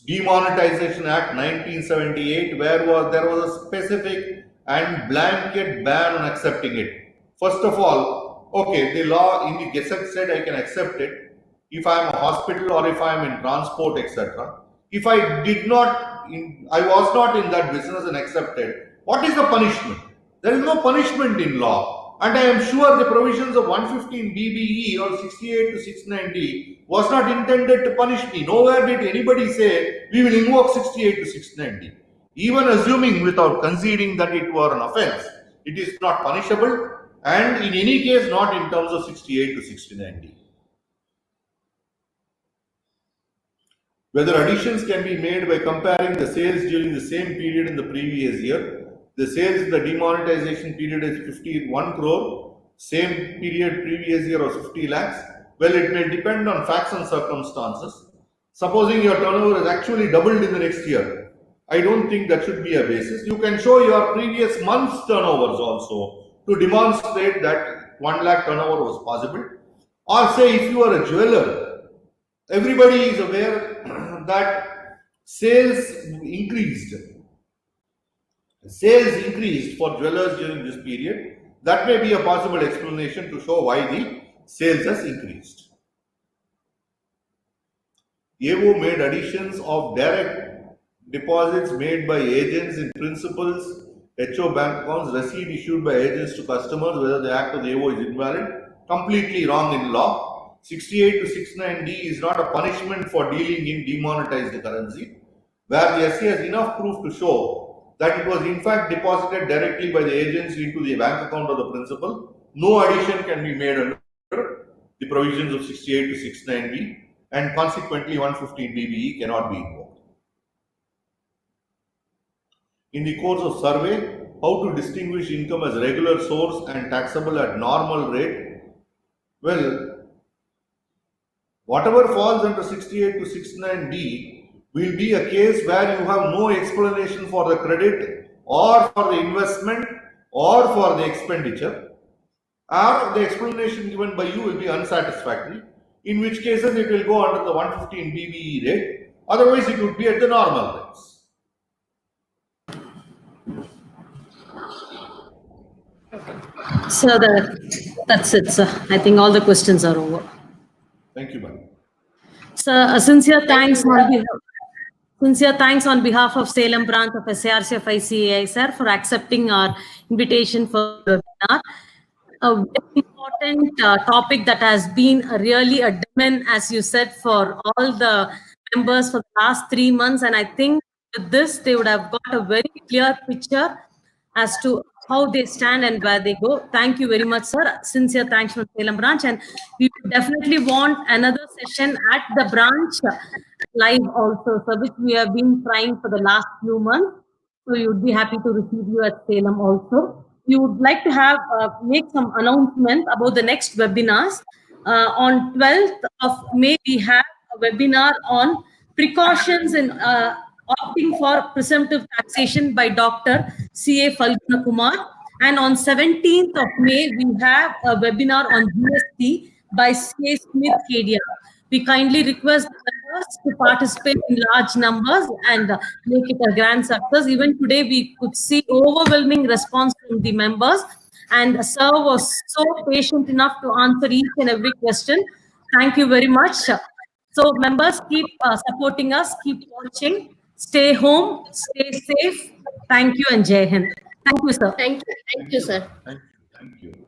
Demonetisation Act 1978, where there was a specific and blanket ban on accepting it. First of all, okay, the law in the Gazette said I can accept it if I am a hospital or if I am in transport, etc. If I did not, I was not in that business and accepted, what is the punishment? There is no punishment in law. And I am sure the provisions of 115 BBE or 68 to 690 was not intended to punish me. Nowhere did anybody say we will invoke 68 to 690. Even assuming without conceding that it were an offense, it is not punishable, and in any case not in terms of 68 to 690. Whether additions can be made by comparing the sales during the same period in the previous year. The sales in the demonetization period is 51 crore, same period previous year was 50 lakhs. Well, it may depend on facts and circumstances. Supposing your turnover is actually doubled in the next year, I don't think that should be a basis. You can show your previous month's turnovers also to demonstrate that 1 lakh turnover was possible. Or say if you are a jeweler, everybody is aware that sales increased for jewelers during this period. That may be a possible explanation to show why the sales has increased. AO made additions of direct deposits made by agents in principals HO bank accounts, receipt issued by agents to customers, whether the act of the AO is invalid, completely wrong in law. 68 to 69D is not a punishment for dealing in demonetized currency, where the SC has enough proof to show that it was in fact deposited directly by the agents into the bank account of the principal. No addition can be made under the provisions of 68 to 69B, and consequently 115 BBE cannot be invoked. In the course of survey, how to distinguish income as regular source and taxable at normal rate? Well, whatever falls under 68 to 69D will be a case where you have no explanation for the credit or for the investment or for the expenditure, or the explanation given by you will be unsatisfactory, in which cases it will go under the 115 BBE rate, otherwise it would be at the normal rates. So that's it, sir. I think all the questions are over. Thank you, madam. Sir, sincere thanks on behalf of Salem branch of SARCF ICAI, sir, for accepting our invitation for the webinar. A very important topic that has been really a demon, as you said, for all the members for the last 3 months. And I think with this, they would have got a very clear picture as to how they stand and where they go. Thank you very much, sir. Sincere thanks from Salem branch. And we would definitely want another session at the branch live also, sir, which we have been trying for the last few months. So you would be happy to receive you at Salem also. We would like to have make some announcement about the next webinars. On 12th of May, we have a webinar on precautions in opting for presumptive taxation by Dr. C.A. Falguna Kumar. And on 17th of May, we have a webinar on GST by C.A. Smith Kedia. We kindly request the members to participate in large numbers and make it a grand success. Even today, we could see overwhelming response from the members, and sir was so patient enough to answer each and every question. Thank you very much. So members, keep supporting us, keep watching, stay home, stay safe. Thank you and Jai Hind. Thank you, sir. Thank you, sir. Thank you. Thank you.